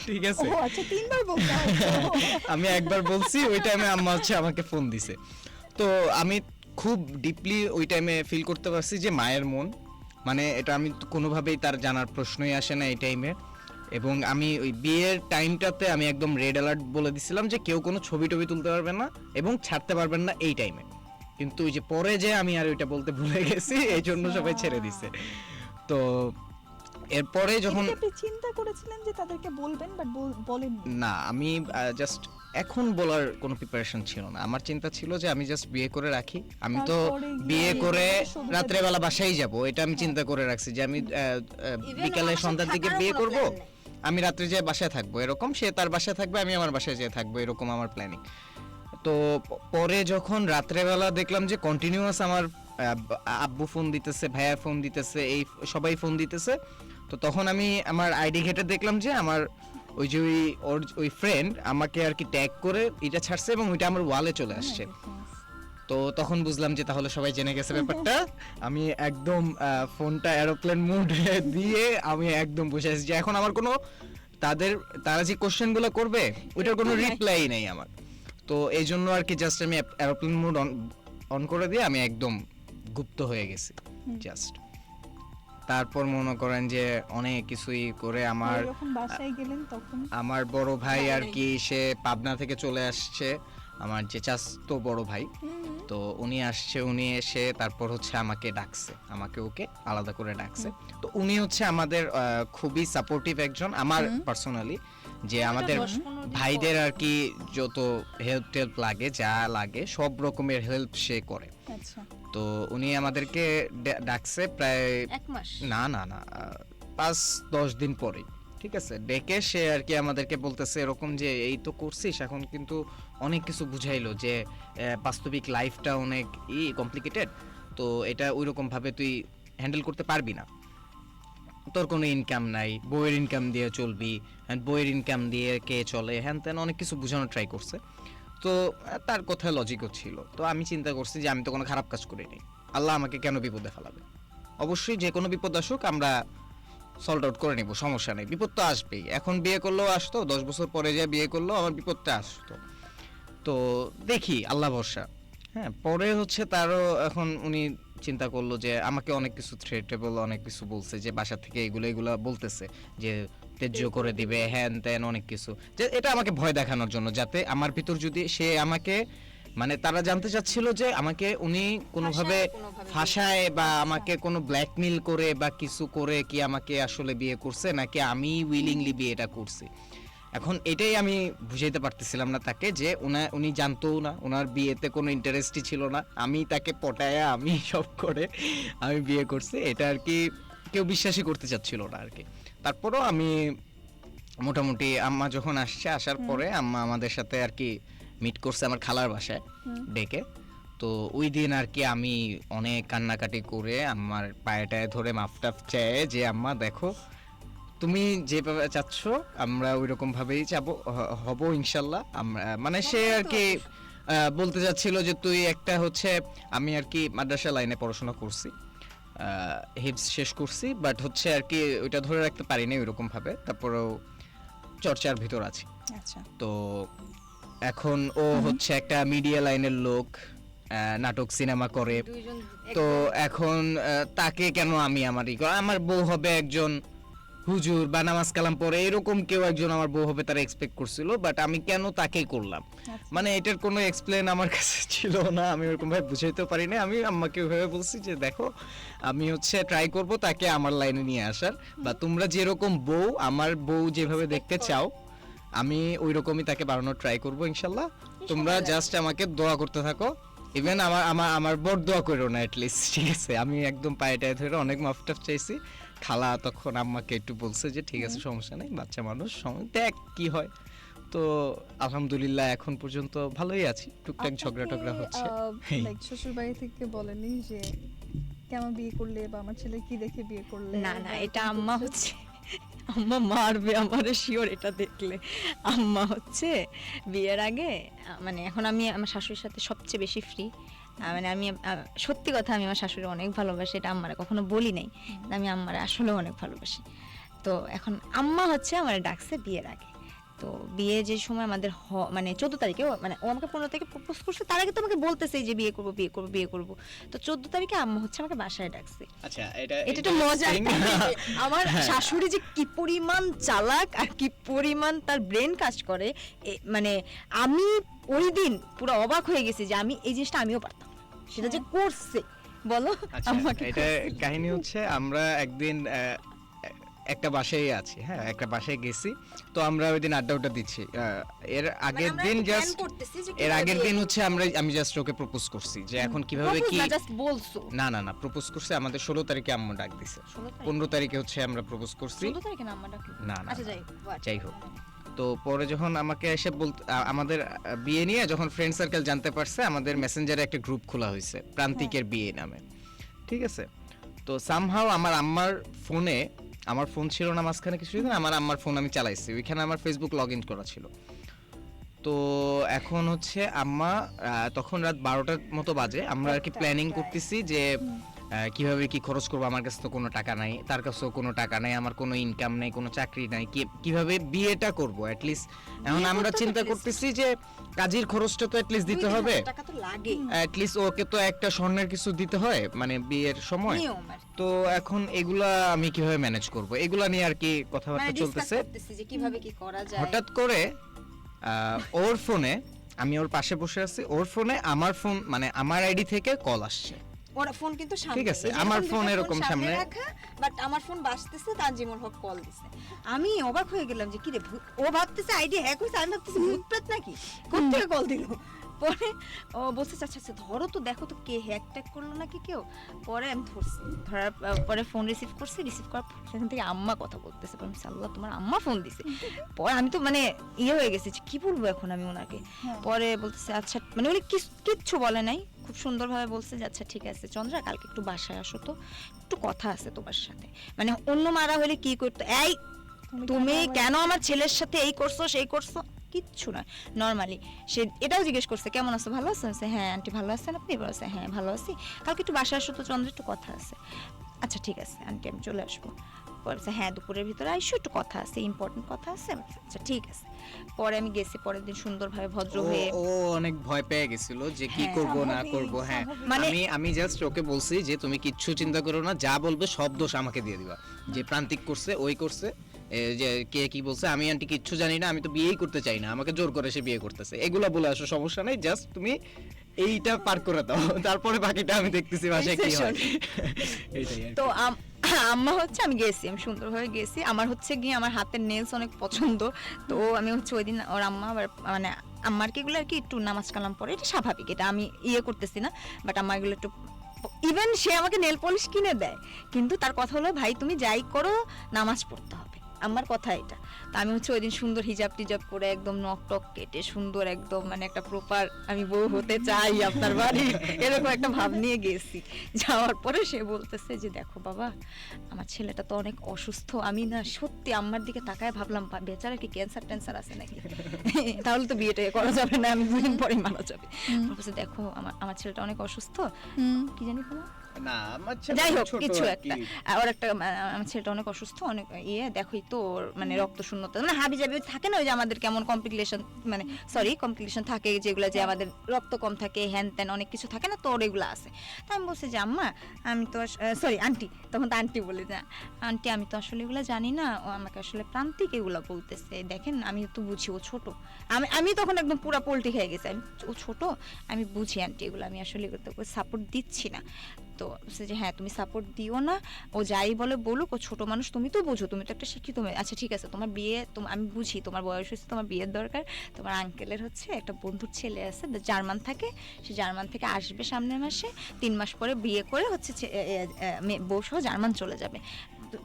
ঠিক ও আছে, আচ্ছা, 3বার বলতে হয়। আমি একবার বলছি, ওই টাইমে আম্মা হচ্ছে আমাকে ফোন দিছে। তো আমি খুব ডিপলি ওই টাইমে ফিল করতে পারছি যে মায়ের মন, মানে এটা আমি কোনোভাবেই তার জানার প্রশ্নই আসে না এই টাইমে। এবং আমি ওই বিয়ের টাইমটাতে আমি একদম রেড অ্যালার্ট বলে দিছিলাম যে কেউ কোনো ছবি টবি তুলতে পারবেন না এবং ছাড়তে পারবেন না এই টাইমে। কিন্তু ওই যে পরে যে আমি আর ওইটা বলতে ভুলে গেছি, এই জন্য সবাই ছেড়ে দিছে। তো এরপরে যখন আপনি চিন্তা করেছিলেন যে তাদেরকে বলবেন, বাট বলেননি? না, আমি জাস্ট এখন বলার কোনো প্রিপারেশন ছিল না। আমার চিন্তা ছিল যে আমি জাস্ট বিয়ে করে রাখি, আমি তো তারপরে গিয়ে বিয়ে করে শুধু রাত্রেবেলা বাসায় যাব, এটা আমি চিন্তা করে রাখছি যে আমি বিকালে সন্ধ্যার দিকে বিয়ে করব, আমি রাত্রে যেয়ে বাসায় থাকবো, এরকম সে তার বাসায় থাকবে, আমি আমার বাসায় যেয়ে থাকবো, এরকম আমার প্ল্যানিং। তো পরে যখন রাত্রেবেলা দেখলাম যে কন্টিনিউয়াস আমার আব্বু ফোন দিতেছে, ভাইয়া ফোন দিতেছে, এই সবাই ফোন দিতেছে, তো তখন আমি আমার আইডি ঘেটে দেখলাম যে আমার ওই যে ওই ফ্রেন্ড আমাকে আর কি ট্যাগ করে এটা ছাড়ছে এবং ওইটা আমার ওয়ালে চলে আসছে। তো তখন বুঝলাম যে তাহলে সবাই জেনে গেছে ব্যাপারটা। আমি একদম ফোনটা এরোপ্লেন মোড দিয়ে আমি একদম বসে আছি যে এখন আমার কোনো তারা যে কোশ্চেনগুলো করবে ওইটার কোনো রিপ্লাই নেই আমার। তো এই জন্য আর কি জাস্ট আমি এরোপ্লেন মোড অন করে দিয়ে আমি একদম গুপ্ত হয়ে গেছি জাস্ট। তারপর মনে করেন যে অনেক কিছুই করে যখন বাসায় গেলেন তখন আমার বড় ভাই আর কি সে পাবনা থেকে চলে আসছে, আমার যে চাচাতো বড় ভাই, তো উনি আসছে, উনি এসে তারপর হচ্ছে আমাকে ডাকছে, আমাকে ওকে আলাদা করে ডাকছে। তো উনি হচ্ছে আমাদের খুবই সাপোর্টিভ একজন, আমার পার্সোনালি, যে আমাদের 10-15 দিন ভাইদের আর কি যত হেল্প টেল্প লাগে, যা লাগে সব রকমের হেল্প সে করে। আচ্ছা, তো উনি আমাদেরকে ডাকছে প্রায় 1 মাস। না না না 5-10 দিন পরে, ঠিক আছে, ডেকে সে আর কি আমাদেরকে বলতেছে এরকম যে এই তো করছিস, এখন কিন্তু অনেক কিছু বুঝাইলো যে বাস্তবিক লাইফটা অনেক কমপ্লিকেটেড, তো এটা ওইরকম ভাবে তুই হ্যান্ডেল করতে পারবি না, তোর কোনো ইনকাম নাই, বইয়ের ইনকাম দিয়ে চলবি, বইয়ের ইনকাম দিয়ে কে চলে, হ্যান ত্যান অনেক কিছু বোঝানোর ট্রাই করছে। তো তার কথা লজিকও ছিল। তো আমি চিন্তা করছি যে আমি তো কোনো খারাপ কাজ করিনি, আল্লাহ আমাকে কেন বিপদে ফেলাবে, অবশ্যই যে কোনো বিপদ আসুক আমরা সল্ট আউট করে নিব, সমস্যা নেই, বিপদ তো আসবেই, এখন বিয়ে করলেও আসতো, 10 বছর পরে যে বিয়ে করলেও আমার বিপদটা আসতো, তো দেখি আল্লাহ ভরসা। হ্যাঁ, পরে হচ্ছে তারও এখন উনি চিন্তা করলো যে আমাকে অনেক কিছু থ্রেটেবল অনেক কিছু বলছে, যে বাসা থেকে এগুলা বলতেছে যে তেজ্য করে দিবে, হ্যান ত্যান অনেক কিছু, যে এটা আমাকে ভয় দেখানোর জন্য, যাতে আমার ভিতর যদি সে আমাকে, মানে তারা জানতে চাচ্ছিল যে আমাকে উনি কোনোভাবে ফাঁসায় বা আমাকে কোনো ব্ল্যাকমেল করে বা কিছু করে কি আমাকে আসলে বিয়ে করছে, নাকি আমি উইলিংলি বিয়েটা করছি। এখন এটাই আমি বুঝাইতে পারতেছিলাম না তাকে, যে উনি জানতোও না, ওনার বিয়েতে কোনো ইন্টারেস্টই ছিল না, আমি তাকে পটায়া আমি সব করে আমি বিয়ে করছি, এটা আর কি কেউ বিশ্বাসই করতে চাচ্ছিল না আর কি। তারপরও আমি মোটামুটি আম্মা যখন আসার পরে আম্মা আমাদের সাথে আর কি মিট করছে আমার খালার বাসায় ডেকে। তো ওই দিন আর কি আমি অনেক কান্নাকাটি করে আমার পায়েটায় ধরে মাফটাফ চায় যে আম্মা দেখো তুমি যেভাবে চাচ্ছ আমরা ওই রকম ভাবেই যাবো, হব ইনশাল্লাহ। আমরা মানে সে আর কি বলতে যাচ্ছিল যে তুই একটা হচ্ছে, আমি আর কি মাদ্রাসা লাইনে পড়াশোনা করছি, হিফজ শেষ করছি, বাট হচ্ছে আর কি ওইটা ধরে রাখতে পারিনি ওইরকম ভাবে, তারপরেও চর্চার ভিতর আছি। আচ্ছা, তো এখন ও হচ্ছে একটা মিডিয়া লাইনের লোক, নাটক সিনেমা করে, দুইজন তো এখন তাকে কেন আমি আমার বউ হবে একজন হুজুর বা নামাজ কালাম পড়ে এরকম কেউ একজন আমার বউ হবে, তারা এক্সপেক্ট করছিল, বাট আমি কেন তাকেই করলাম, মানে এটার কোনো এক্সপ্লেন আমার কাছে ছিল না, আমি ওরকম ভাবে বুঝাইতে পারি না। আমি আম্মাকে ওইভাবে বলছি যে দেখো আমি হচ্ছে ট্রাই করব তাকে আমার লাইনে নিয়ে আসার, বা তোমরা যেরকম বউ আমার বউ যেভাবে দেখতে চাও আমি ওই রকমই তাকে বানানোর ট্রাই করব ইনশাল্লাহ। তোমরা জাস্ট আমাকে দোয়া করতে থাকো, ইভেন আমার বড় দোয়া করো না অ্যাটলিস্ট, ঠিক আছে। আমি একদম পায়েটায় ধরে অনেক মাফটাফ চাইছি। খালা তখন আম্মাকে একটু বলছে যে ঠিক আছে সমস্যা নেই, বাচ্চা মানুষ, দেখ কি হয়। তো আলহামদুলিল্লাহ এখন পর্যন্ত ভালোই আছি, টুকটাক ঝগড়া টগড়া হচ্ছে। লাইক শ্বশুর বাড়ি থেকে বলেনি যে কেমন বিয়ে করলে বা আমার ছেলে কি দেখে বিয়ে করলে? না না, এটা আম্মা হচ্ছে, আম্মা মারবে আমারে শিওর এটা দেখলে। আম্মা হচ্ছে বিয়ের আগে, মানে এখন আমি আমার শাশুড়ির সাথে সবচেয়ে বেশি ফ্রি, মানে আমি সত্যি কথা আমি আমার শাশুড়ি অনেক ভালোবাসি, এটা আম্মারা কখনো বলি নাই, আমি আম্মারা আসলে অনেক ভালোবাসি। তো এখন আম্মা হচ্ছে আমার ডাকছে বিয়ের আগে। তো বিয়ে যে সময় আমাদের মানে 14 তারিখে, মানে ও আমাকে 15 তারিখে প্রপোজ করছে, তার আগে তো আমাকে বলতেছে যে বিয়ে করব বিয়ে করব বিয়ে করব। তো 14 তারিখে আম্মা হচ্ছে আমাকে বাসায় ডাকছে। আচ্ছা, এটা একটু মজা। আমার শাশুড়ি যে কি পরিমাণ চালাক আর কি পরিমাণ তার ব্রেন কাজ করে, মানে আমি ওই দিন পুরো অবাক হয়ে গেছি যে আমি এই জিনিসটা আমিও পারতাম, সেটা যে করছে। বলো আমাকে। এটা কাহিনী হচ্ছে আমরা একদিন একটা বাসায় আছি, হ্যাঁ একটা বাসায় গেছি, তো আমরা ওই দিন আড্ডা দিচ্ছি। এর আগের দিন জাস্ট এর আগের দিন হচ্ছে আমি জাস্ট ওকে প্রপোজ করছি যে এখন কিভাবে কি, জাস্ট বলছো? না না না, প্রপোজ করছে আমাদের 16 তারিখে আম্মু ডাক দিছে, 15 তারিখে হচ্ছে আমরা প্রপোজ করছি। 14 তারিখে না আম্মা ডাকলো? না না, আচ্ছা যাই হোক। তো পরে যখন আমাকে এসে আমাদের বিয়ে নিয়ে যখন ফ্রেন্ড সার্কেল জানতে পারছে, আমাদের মেসেঞ্জারে একটা গ্রুপ খোলা হয়েছে প্রান্তিকের বিয়ে নামে, ঠিক আছে। তো সামহাউ আমার আম্মার ফোনে, আমার ফোন ছিল না মাঝখানে কিছুদিন, আমার আম্মার ফোন আমি চালাইছি, ওইখানে আমার ফেসবুক লগ ইন করা ছিল। তো এখন হচ্ছে আম্মা তখন রাত 12টার মতো বাজে, আমরা আর কি প্ল্যানিং করতেছি যে কিভাবে কি খরচ করবো, আমার কাছে তো কোনো টাকা নাই, তার কাছেও কোনো টাকা নাই, আমার কোনো ইনকাম নেই, কোনো চাকরি নাই, কিভাবে বিয়েটা করবো অ্যাটলিস্ট। এখন আমরা চিন্তা করতেছি যে কাজের খরচটা তো অ্যাটলিস্ট দিতে হবে, টাকা তো লাগে, অ্যাটলিস্ট ওকে তো একটা স্বর্ণের কিছু দিতে হয় মানে বিয়ের সময়। তো এখন এগুলা আমি কিভাবে ম্যানেজ করব, এগুলা নিয়ে আর কি কথাবার্তা চলতেছে যে কিভাবে কি করা যায়। হঠাৎ করে ওর ফোনে আমি ওর পাশে বসে আছি, ওর ফোনে আমার ফোন মানে আমার আইডি থেকে কল আসছে। ওর ফোন কিন্তু সামনে, ঠিক আছে, এই যে আমার এরকম ফোন দুইটা এরকম সামনে রাখা, বাট আমার ফোন বাজতেছে, তানজিমুল হক কল দিছে। আমি অবাক হয়ে গেলাম যে কি রে, ও ভাবতেছে আইডি হ্যাক হইছে, আমি ভাবতেছি ভূত প্রেত নাকি, কোন থেকে কল দিল। পরে ও বলছে আচ্ছা আচ্ছা ধরো তো, দেখো তো কে হ্যাক ট্যাক করলো নাকি কেউ। পরে আমি ধরছি, ধরার পরে ফোন রিসিভ করছি, রিসিভ করার পর সেখান থেকে আম্মা কথা বলতেছে। পরে আমি সাল্লাহ তোমার আম্মা ফোন দিছে। পরে আমি তো মানে ইয়ে হয়ে গেছি যে কি বলবো এখন আমি ওনাকে। পরে বলতেছে আচ্ছা, মানে উনি কিচ্ছু বলে নাই, খুব সুন্দরভাবে বলছে যে আচ্ছা ঠিক আছে চন্দ্রা, কালকে একটু বাসায় আসো তো, একটু কথা আছে তোমার সাথে। মানে অন্য মারা হলে কি করতো, এই তুমি কেন আমার ছেলের সাথে এই করছো সেই করছো, কিচ্ছু না, নর্মালি সে এটাও জিজ্ঞেস করছে কেমন আছো, ভালো আছো? হ্যাঁ আন্টি ভালো আছেন আপনি? বলছে হ্যাঁ ভালো আছি, কালকে একটু বাসায় আসো তো চন্দ্র, একটু কথা আছে। আচ্ছা ঠিক আছে আন্টি আমি চলে আসবো। বলছে হ্যাঁ দুপুরের ভিতরে আইসো, একটু কথা আছে, ইম্পর্টেন্ট কথা আছে। আচ্ছা ঠিক আছে। পরে আমি গেছি, পরের দিন সুন্দরভাবে ভদ্র হয়ে। ও অনেক ভয় পেয়ে গেছিল যে কি হ্যাঁ, করব না করব। হ্যাঁ মানে- আমি জাস্ট ওকে বলছি যে তুমি কিচ্ছু চিন্তা করো না, যা বলবে সব দোষ আমাকে দিয়ে দিবা, যে প্রান্তিক করছে ওই করছে যে কে কি বলছে, আমি আন্টি কিচ্ছু জানি না, আমি তো বিয়েই করতে চাই না, আমাকে জোর করে সে বিয়ে করতেছে, এগুলা বলে আসো, সমস্যা নাই, জাস্ট তুমি এইটা পার করে দাও, তারপরে বাকিটা আমি দেখতেছি বাসায় কি হয়। এইটাই আর কি। তো আম্মা হচ্ছে, আমি গেছি, আমি সুন্দরভাবে গেছি, আমার হচ্ছে গিয়ে আমার হাতের নেলস অনেক পছন্দ। তো আমি হচ্ছে ওই দিন ওর আম্মা আবার মানে আম্মার কি এগুলো আর কি একটু নামাজ কালাম পরে, এটা স্বাভাবিক, এটা আমি ইয়ে করতেছি না, বাট আমার এগুলো একটু, ইভেন সে আমাকে নেল পলিশ কিনে দেয়, কিন্তু তার কথা হলো ভাই তুমি যাই করো নামাজ পড়তে হবে, আমার কথা এটা। তা আমি হচ্ছে ওই দিন সুন্দর হিজাব টিজাব করে একদম নক টক কেটে সুন্দর একদম মানে একটা প্রপার আমি বউ হতে চাই আপনার বাড়ি, এরকম একটা ভাব নিয়ে গেছি। যাওয়ার পরে সে বলতেছে যে দেখো বাবা আমার ছেলেটা তো অনেক অসুস্থ, আমি না সত্যি আম্মার দিকে তাকায় ভাবলাম বেচারা কি ক্যান্সার ট্যান্সার আছে নাকি, তাহলে তো বিয়েটা করা যাবে না, আমি 2 দিন পরে মারা যাবে। বলছে দেখো আমার ছেলেটা অনেক অসুস্থ, কি জানি তোমার না আমার ছেলে যাই হোক ছোট কিছু আর একটা, কি। ওর একটা আমার ছেলেটা অনেক অসুস্থ, অনেক ইয়ে, দেখোই তো ওর মানে রক্ত শূন্যতা, মানে হাবি জাবি থাকে না ওই যে আমাদের কেমন কমপ্লিকেশন, মানে সরি কমপ্লিকেশন থাকে যেগুলো, যে আমাদের রক্ত কম থাকে, হ্যান ত্যান অনেক কিছু থাকে না, তো ওর এগুলো আছে। তো আমি বলছি যে আম্মা আমি তো সরি আন্টি, তখন তো আন্টি বলে যে আন্টি আমি তো আসলে এগুলো জানি না, ও আমাকে আসলে প্রান্তিক এগুলো বলতেছে, দেখেন আমি তো বুঝি ও ছোট, আমি তখন একদম পুরা পোল্টি খেয়ে গেছি, ও ছোট আমি বুঝি আন্টি এগুলো, আমি আসলে সাপোর্ট দিচ্ছি না। তো বলছে যে হ্যাঁ তুমি সাপোর্ট দিও না, ও যাই বলে বলুক, ও ছোট মানুষ, তুমি তো বোঝো, তুমি তো একটা শিক্ষিত মেয়ে, আচ্ছা ঠিক আছে তোমার বিয়ে, আমি বুঝি তোমার বয়স হচ্ছে, তোমার বিয়ের দরকার, তোমার আঙ্কেলের হচ্ছে একটা বন্ধুর ছেলে আছে জার্মান থাকে, সে জার্মান থেকে আসবে সামনের মাসে, 3 মাস পরে বিয়ে করে হচ্ছে বউ সহ জার্মান চলে যাবে,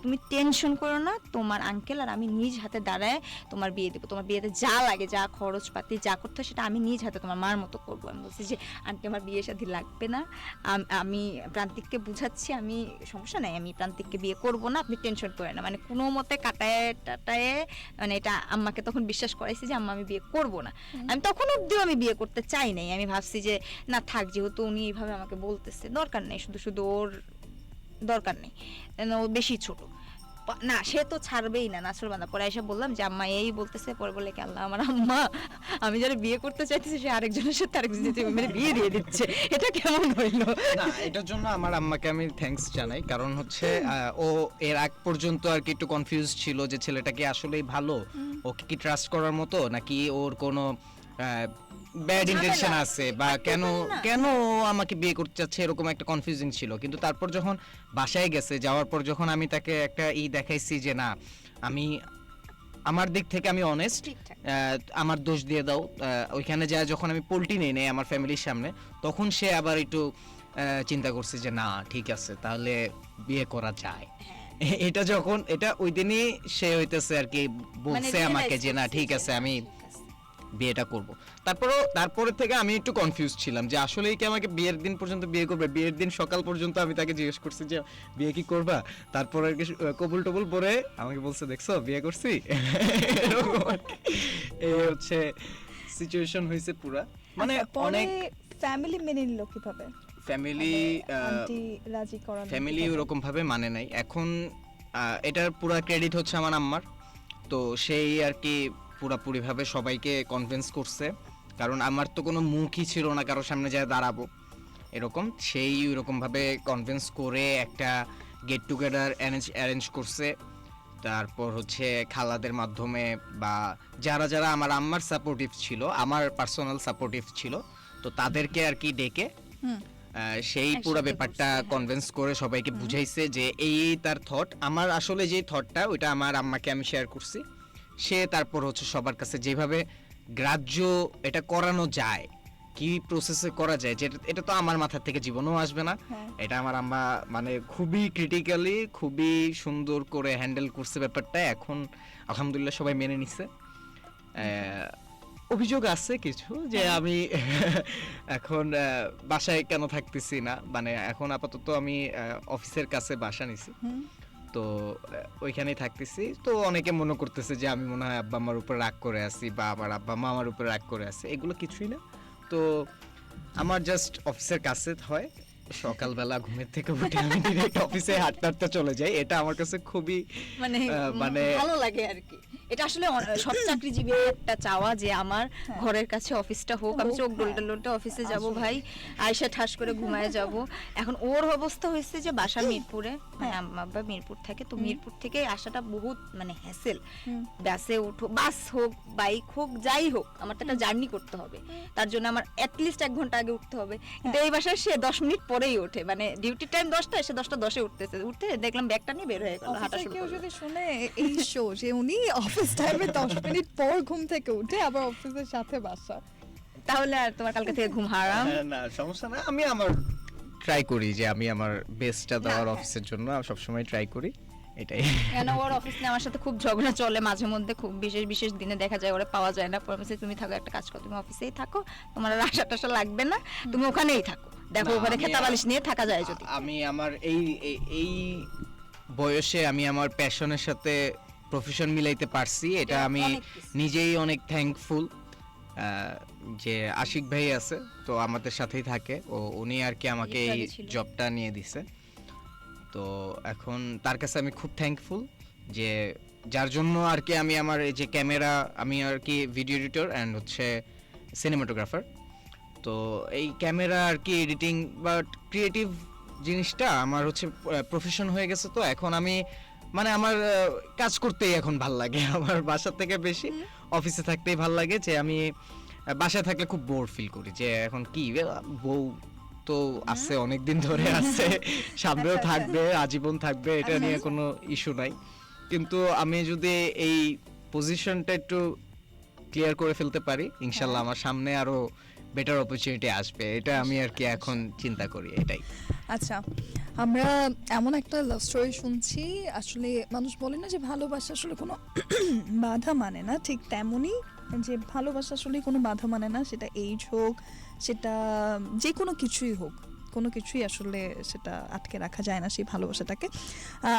তুমি টেনশন করো না, তোমার আঙ্কেল আর আমি নিজ হাতে দাঁড়ায় তোমার বিয়ে দেবো, তোমার বিয়েতে যা লাগে যা খরচপাতি যা করতে হয় সেটা আমি নিজ হাতে তোমার মার মতো করবো। আমি বলছি যে আন্টি আমার বিয়ে শাদী লাগবে না, আমি প্রান্তিককে বুঝাচ্ছি, আমি সমস্যা নাই, আমি প্রান্তিককে বিয়ে করব না, আপনি টেনশন করেন না, মানে কোনো মতে কাটায় টাটায় মানে এটা আম্মাকে তখন বিশ্বাস করাইছি যে আম্মা আমি বিয়ে করব না। আমি তখন অবধিও আমি বিয়ে করতে চাই নাই, আমি ভাবছি যে না থাক, যেহেতু উনি এইভাবে আমাকে বলতেছে দরকার নেই, শুধু শুধু ওর দরকার নেই, ও বেশি ছোট না, সে তো ছাড়বেই না নাছরবান্দা। পরে এসে বললাম যে আম্মা এই বলতেছে, পরে বলে কি আল্লাহ আমার আম্মা, আমি যারা বিয়ে করতে চাইতেছি সে আরেকজনের সাথে আরেকজনের মানে বিয়ে দিয়ে দিচ্ছে, এটা কেমন হইলো? না এটার জন্য আমার আম্মাকে আমি থ্যাঙ্কস জানাই, কারণ হচ্ছে ও এর আগ পর্যন্ত আর কি একটু কনফিউজ ছিল যে ছেলেটা কি আসলেই ভালো, ওকে কি ট্রাস্ট করার মতো, নাকি ওর কোনো ব্যাড ইন্টেনশন আছে, বা কেন কেন ও আমাকে বিয়ে করতে চাচ্ছে, এরকম একটা কনফিউজিং ছিল। কিন্তু তারপর যখন বাসায় গেছে, যাওয়ার পর যখন আমি তাকে একটা দেখাইছি যে না আমি আমার দিক থেকে আমি অনেস্ট, ঠিকঠাক। আমার দোষ দিয়ে দাও, ওইখানে যায় যখন আমি পোল্টি নেই আমার ফ্যামিলির সামনে, তখন সে আবার একটু চিন্তা করছে যে না ঠিক আছে তাহলে বিয়ে করা যায়। এটা যখন এটা ওই দিনই সে হইতেছে আর কি বলছে আমাকে যে না ঠিক আছে আমি বিয়েটা করব। তারপরে থেকে আমি একটু কনফিউজ ছিলাম যে আসলেই কি আমাকে বিয়ের দিন পর্যন্ত বিয়ে করবে। বিয়ের দিন সকাল পর্যন্ত আমি তাকে জিজ্ঞেস করছি যে বিয়ে কি করবা, তারপর আর কি কবুল টবুল পরে আমাকে বলছে দেখছো বিয়ে করছি। এরকম আর কি। এই হচ্ছে সিচুয়েশন হয়েছে পুরা, মানে অনেক ফ্যামিলি মেনে নিল কিভাবে? ফ্যামিলি আন্টি রাজি করানো ফ্যামিলি ওরকম ভাবে মানে নাই। এখন এটার পুরা ক্রেডিট হচ্ছে আমার আম্মার, তো সেই আর কি পুরাপুরি ভাবে সবাইকে কনভিন্স করছে, কারণ আমার তো কোনো মুখই ছিল না কারোর সামনে যায় দাঁড়াবো এরকম, সেই ওরকম ভাবে কনভিন্স করে একটা গেট টুগেদার অ্যারেঞ্জ করছে। তারপর হচ্ছে খালাদের মাধ্যমে বা যারা যারা আমার আম্মার সাপোর্টিভ ছিল, আমার পার্সোনাল সাপোর্টিভ ছিল, তো তাদেরকে আর কি ডেকে হুম সেই পুরো একসাথে ব্যাপারটা বসে, হ্যাঁ। কনভিন্স করে সবাইকে বুঝাইছে যে এই তার থট। আমার আসলে যে থটটা ওইটা আমার আম্মাকে আমি শেয়ার করছি, সে তারপর হচ্ছে সবার কাছে যেভাবে গ্রাহ্য এটা করানো যায়, কি প্রসেসে করা যায়, যেটা এটা তো আমার মাথা থেকে জীবনেও আসবে না। হ্যাঁ এটা আমার আম্মা মানে খুবই ক্রিটিক্যালি খুবই সুন্দর করে হ্যান্ডেল করছে ব্যাপারটা। এখন আলহামদুলিল্লাহ সবাই মেনে নিছে। অভিযোগ আছে কিছু যে আমি এখন বাসায় কেন থাকতেছি না, মানে এখন আপাতত আমি অফিসের কাছে বাসা নিছি, হুম তো ওইখানেই থাকতেছি। তো অনেকে মনে করতেছে যে আমি মনে হয় আব্বা আমার উপর রাগ করে আছি বা আমার আব্বা মা আমার উপর রাগ করে আছে, এগুলো কিছুই না। তো আমার জাস্ট অফিসের কাছে হয়, সকালবেলা ঘুমের থেকে উঠে আমি ডিরেক্ট অফিসে হাঁটতে হাঁটতে চলে যাই। এটা আমার কাছে খুবই মানে মানে ভালো লাগে আর কি। এটা আসলে সব চাকরিজীবীর একটা চাওয়া যে আমার ঘরের কাছে অফিসটা হোক, আমি চোখ ডলতে ডলতে অফিসে যাব ভাই, আয়সা ঠাস করে ঘুমায় যাব। এখন ওর অবস্থা হয়েছে যে বাসা মিরপুরে, মানে আম্মা আব্বা মিরপুর থাকে, তো মিরপুর থেকে আসাটা বহুত মানে হ্যাসেল। হুম বাসে উঠো, বাস হোক বাইক হোক যাই হোক, আমার তো একটা জার্নি করতে হবে, তার জন্য আমার অ্যাটলিস্ট 1 ঘন্টা আগে উঠতে হবে। কিন্তু এই বাসায় সে 10 মিনিট পরেই ওঠে, মানে ডিউটি টাইম 10টায়, সে 10:10 উঠতেছে, উঠতে দেখলাম ব্যাগটা নিয়ে বের হয়ে গেল, হাঁটা অফিসে শুরু কেউ করলো। যদি শুনে এই শো যে উনি অফিস টাইমে 10 মিনিট পর ঘুম থেকে উঠে আবার অফিসের সাথে বাসা, তাহলে আর তোমার কালকে থেকে ঘুম হারাম। না সমস্যা না, আমি আমার ট্রাই করি যে আমি আমার বেস্টটা দেওয়ার হ্যাঁ। অফিসের জন্য আমি সবসময় ট্রাই করি, এটাই। কেন ওর অফিস নিয়ে আমার সাথে খুব ঝগড়া চলে মাঝে মধ্যে, খুব বিশেষ বিশেষ দিনে দেখা যায় ওরা পাওয়া যায় না। পরমেসে তুমি থাকো, একটা কাজ করো, তুমি অফিসেই থাকো, তোমার আর আশা টাশা লাগবে না, তুমি ওখানেই থাকো, দেখো না, ওখানে আমি খেতা বালিশ নিয়ে থাকা যায় যদি। আমি আমার এই বয়সে আমি আমার প্যাশনের সাথে প্রফেশন মিলাইতে পারছি, এটা আমি অনেক কিছু। নিজেই অনেক থ্যাঙ্কফুল যে আশিক ভাই আছে, তো আমাদের সাথেই থাকে, উনি আর কি আমাকে একটু এই আগে ছিল। জবটা নিয়ে দিছে। তো এখন তার কাছে আমি খুব থ্যাঙ্কফুল যে যার জন্য আর কি আমি আমার এই যে ক্যামেরা, আমি আর কি ভিডিও এডিটর অ্যান্ড হচ্ছে সিনেমাটোগ্রাফার, তো এই ক্যামেরা আর কি এডিটিং বা ক্রিয়েটিভ জিনিসটা আমার হচ্ছে প্রফেশন হয়ে গেছে। তো এখন আমি মানে আমার কাজ করতেই এখন ভাল লাগে, আমার বাসা থেকে বেশি অফিসে থাকতেই ভাল লাগে। যে আমি বাসায় থাকলে খুব বোর ফিল করি, যে এখন কি বউ তো আছে, অনেক দিন ধরে আছে, সামনেও থাকবে, আজীবন থাকবে, এটা নিয়ে কোনো ইস্যু নাই। কিন্তু আমি যদি এই পজিশনটা একটু ক্লিয়ার করে ফেলতে পারি, ইনশাল্লাহ আমার সামনে আরো বেটার অপরচুনিটি আসবে, এটা আমি আর কি এখন চিন্তা করি, এটাই। আচ্ছা আমরা এমন একটা লাভ স্টোরি শুনছি, আসলে মানুষ বলে না যে ভালোবাসা আসলে কোনো বাধা মানে না, ঠিক তেমনই যে ভালোবাসা আসলে কোনো বাধা মানে না, সেটা এইজ হোক, সেটা যে কোনো কিছুই হোক, কোনো কিছুই আসলে সেটা আটকে রাখা যায় না সেই ভালোবাসাটাকে।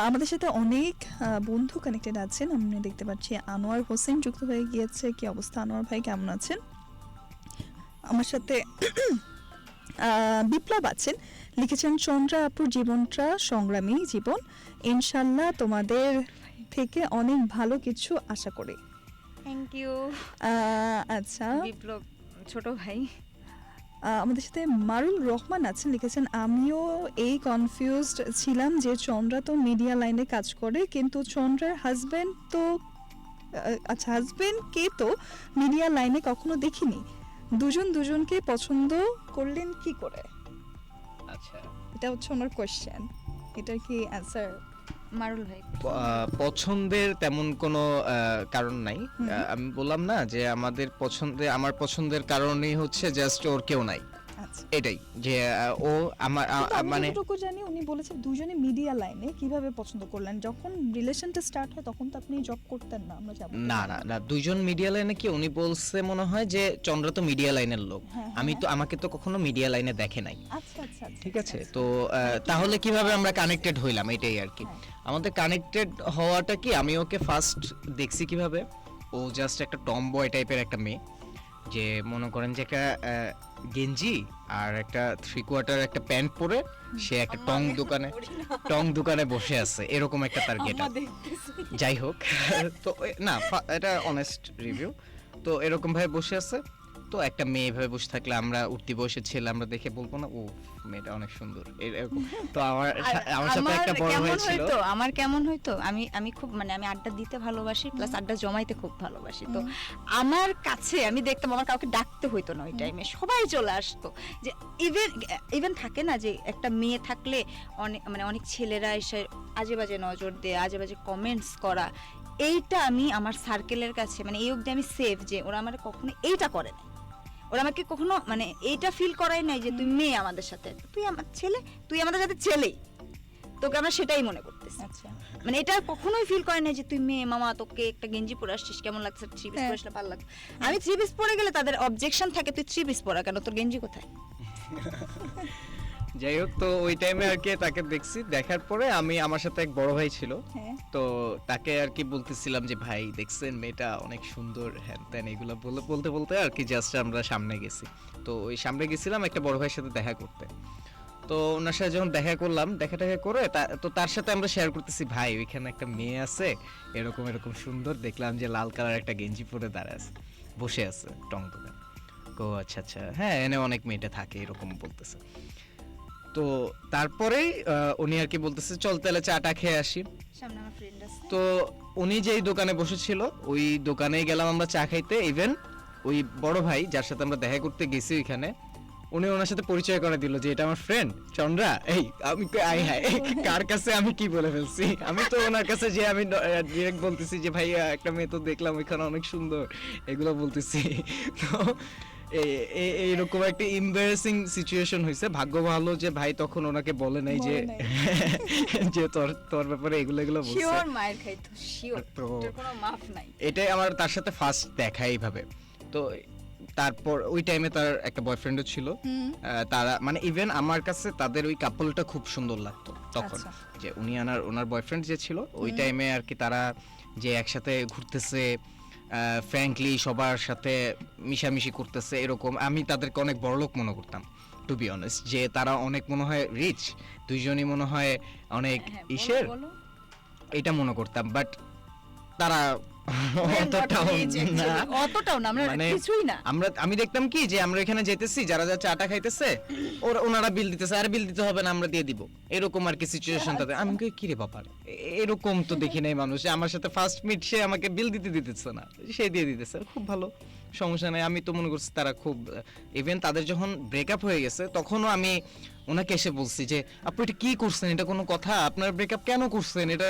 আমাদের সাথে অনেক বন্ধু কানেক্টেড আছেন, আমরা দেখতে পাচ্ছি আনোয়ার হোসেন যুক্ত হয়ে গিয়েছে। কি অবস্থা আনোয়ার ভাই, কেমন আছেন? আমার সাথে বিপ্লব আছেন, লিখেছেন চন্দ্রা আপুর জীবনটা সংগ্রামী জীবন, ইনশাল্লাহ তোমাদের থেকে অনেক ভালো কিছু আশা করি। থ্যাংক ইউ আচ্ছা বিপ্লব ছোট ভাই। আমাদের সাথে মারুল রহমান আছেন, লিখেছেন আমিও এই কনফিউজড ছিলাম যে চন্দ্রা তো মিডিয়া লাইনে কাজ করে, কিন্তু চন্দ্রার হাজবেন্ড তো আচ্ছা হাজবেন্ডকে তো মিডিয়া লাইনে কখনো দেখিনি, দুজন দুজনকে পছন্দ করলেন কি করে? আচ্ছা, এটা হচ্ছে ওনার কোয়েশ্চেন, এটার কি অ্যান্সার? মারুল ভাই। পছন্দের তেমন কোনো কারণ নাই। আমি বললাম না যে আমার পছন্দের কারণই হচ্ছে জাস্ট ওর কেউ নাই, আচ্ছা এটাই। যে ও আমার কিন্তু আমি মানে যতটুকু জানি উনি বলেছেন দুজনে মিডিয়া লাইনে, কিভাবে পছন্দ করলেন? যখন রিলেশনটা স্টার্ট হয় তখন তো আপনি জব করতেন না, আমরা যাবো না না না, দুইজন মিডিয়া লাইনে কি উনি বলছে মনে হয় যে চন্দ্রা তো মিডিয়া লাইনের লোক, হ্যাঁ, আমাকে তো কখনো মিডিয়া লাইনে দেখে নাই, আচ্ছা আচ্ছা আচ্ছা, ঠিক আছে? তো তাহলে কিভাবে আমরা কানেক্টেড হইলাম, এটাই আর কি। আমাদের কানেক্টেড হওয়াটা কি, আমি ওকে ফার্স্ট দেখছি কিভাবে, ও জাস্ট একটা টম বয় টাইপের একটা মেয়ে, যে মনে করেন যে একটা গেঞ্জি আর একটা 3/4 একটা প্যান্ট পরে সে একটা টং দোকানে বসে আছে, এরকম একটা তার গেটআপ। যাই হোক, তো না এটা অনেস্ট রিভিউ, তো এরকম ভাবে বসে আছে। তো একটা মেয়ে এভাবে বসে থাকলে আমরা উঠতি বয়সের ছেলে আমরা দেখে বলবো না ও মেয়েটা অনেক সুন্দর এরকম। তো আমার সাথে একটা বড় ভাই ছিল। আমার কেমন হইতো, আমি খুব মানে আমি আড্ডা দিতে ভালোবাসি, প্লাস আড্ডা জমাইতে খুব ভালোবাসি। তো আমার কাছে আমি দেখতাম আমার কাউকে ডাকতে হইতো না ওই টাইমে, সবাই চলে আসতো। যে ইভেন থাকে না যে একটা মেয়ে থাকলে অনেক মানে অনেক ছেলেরা এসে আজে বাজে নজর দেয়, আজে বাজে কমেন্টস করা, এইটা আমি আমার সার্কেলের কাছে মানে এই অবধি আমি সেফ যে ওরা আমার কখনো এইটা করে না। ওরা আমাকে কখনো মানে এইটা ফিল করাই নাই যে তুই মেয়ে আমাদের সাথে, তুই আমার ছেলে, তুই আমাদের সাথে ছেলেই, তোকে আমরা সেটাই মনে করতেছি। আচ্ছা মানে এটা কখনোই ফিল করে নাই যে তুই মেয়ে, মামা তোকে একটা গেঞ্জি পরে আসছিস কেমন লাগছে, থ্রি পিস পরে আসলে ভালো লাগছে। আমি থ্রি পিস পরে গেলে তাদের অবজেকশন থাকে তুই থ্রি পিস পরা কেন, তোর গেঞ্জি কোথায়? যাই হোক, তো ওই টাইমে আর কি তাকে দেখছি, দেখার পরে আমি আমার সাথে এক বড় ভাই ছিল, হ্যাঁ তো তাকে আর কি বলতেছিলাম যে ভাই দেখছেন মেয়েটা অনেক সুন্দর হ্যান ত্যান এগুলো বলতে বলতে আর কি জাস্ট আমরা সামনে গেছি। তো ওই সামনে গেছিলাম একটা বড় ভাইয়ের সাথে দেখা করতে। তো ওনার সাথে যখন দেখা করলাম, দেখা করে তো তার সাথে আমরা শেয়ার করতেছি ভাই ওইখানে একটা মেয়ে আছে এরকম এরকম সুন্দর, দেখলাম যে লাল কালার একটা গেঞ্জি পরে দাঁড়ায় আছে, বসে আছে টং দোকান। ও আচ্ছা আচ্ছা, হ্যাঁ এনে অনেক মেয়েটা থাকে এরকম বলতেছে। তো তারপরেই উনি আর কি বলতেছে চল তাহলে চাটা খেয়ে আসি। সামনে আমার ফ্রেন্ড আছে, তো উনি যেই দোকানে বসেছিল ওই দোকানেই গেলাম আমরা চা খাইতে। ইভেন ওই বড় ভাই যার সাথে আমরা দেখা করতে গেছি ওইখানে, উনি ওনার সাথে পরিচয় করে দিল যে এটা আমার ফ্রেন্ড চন্দ্রা। এই আমি আই হাই কার কাছে আমি কি বলে ফেলছি, আমি তো ওনার কাছে যে আমি ডিরেক্ট বলতেছি যে ভাই একটা মেয়ে তো দেখলাম ওইখানে অনেক সুন্দর এগুলো বলতেছি। তো এইরকম একটা এমবারাসিং সিচুয়েশন হয়েছে। ভাগ্য ভালো যে ভাই তখন ওনাকে বলে নাই যে যে তোর ব্যাপারে এগুলো বলছে। শিওর মায়ের খাইতো, শিওর, তো এটার কোনো মাফ নাই। এটাই আমার তার সাথে ফার্স্ট দেখা এইভাবে। তো তারপর ওই টাইমে তার একটা বয়ফ্রেন্ডও ছিল। তারা মানে ইভেন আমার কাছে তাদের ওই কাপলটা খুব সুন্দর লাগতো তখন। আচ্ছা। যে উনি ওনার বয়ফ্রেন্ড যে ছিল ওই টাইমে আর কি তারা যে একসাথে ঘুরতেছে, ফ্র্যাঙ্কলি সবার সাথে মিশামিশি করতেছে এরকম, আমি তাদেরকে অনেক বড়লোক মনে করতাম টু বি অনেস্ট। যে তারা অনেক মনে হয় রিচ, দুইজনই মনে হয় অনেক ইসের, এটা মনে করতাম। বাট তারা অতটাও না, আমরা মানে কিছুই না। আমি দেখতাম কি যে আমরা এখানে যেতেছি, যারা যা চাটা খাইতেছে ওনারা বিল দিতেছে, আর বিল দিতে হবে না আমরা দিয়ে দিব, এরকম আর কি সিচুয়েশন তাদের। আমি কই কি রে বাবা, এরকম তো দেখি নাই মানুষ। আমার সাথে ফার্স্ট মিট, সে আমাকে বিল দিতেছে না, সে দিয়ে দিতেছে, খুব ভালো, সমস্যা নাই। আমি তো মনে করছি তারা খুব, ইভেন তাদের যখন ব্রেকআপ হয়ে গেছে তখনও আমি ওনাকে এসে বলছি যে আপু এটা কি করছেন, এটা কোনো কথা, আপনার ব্রেকআপ কেন করছেন, এটা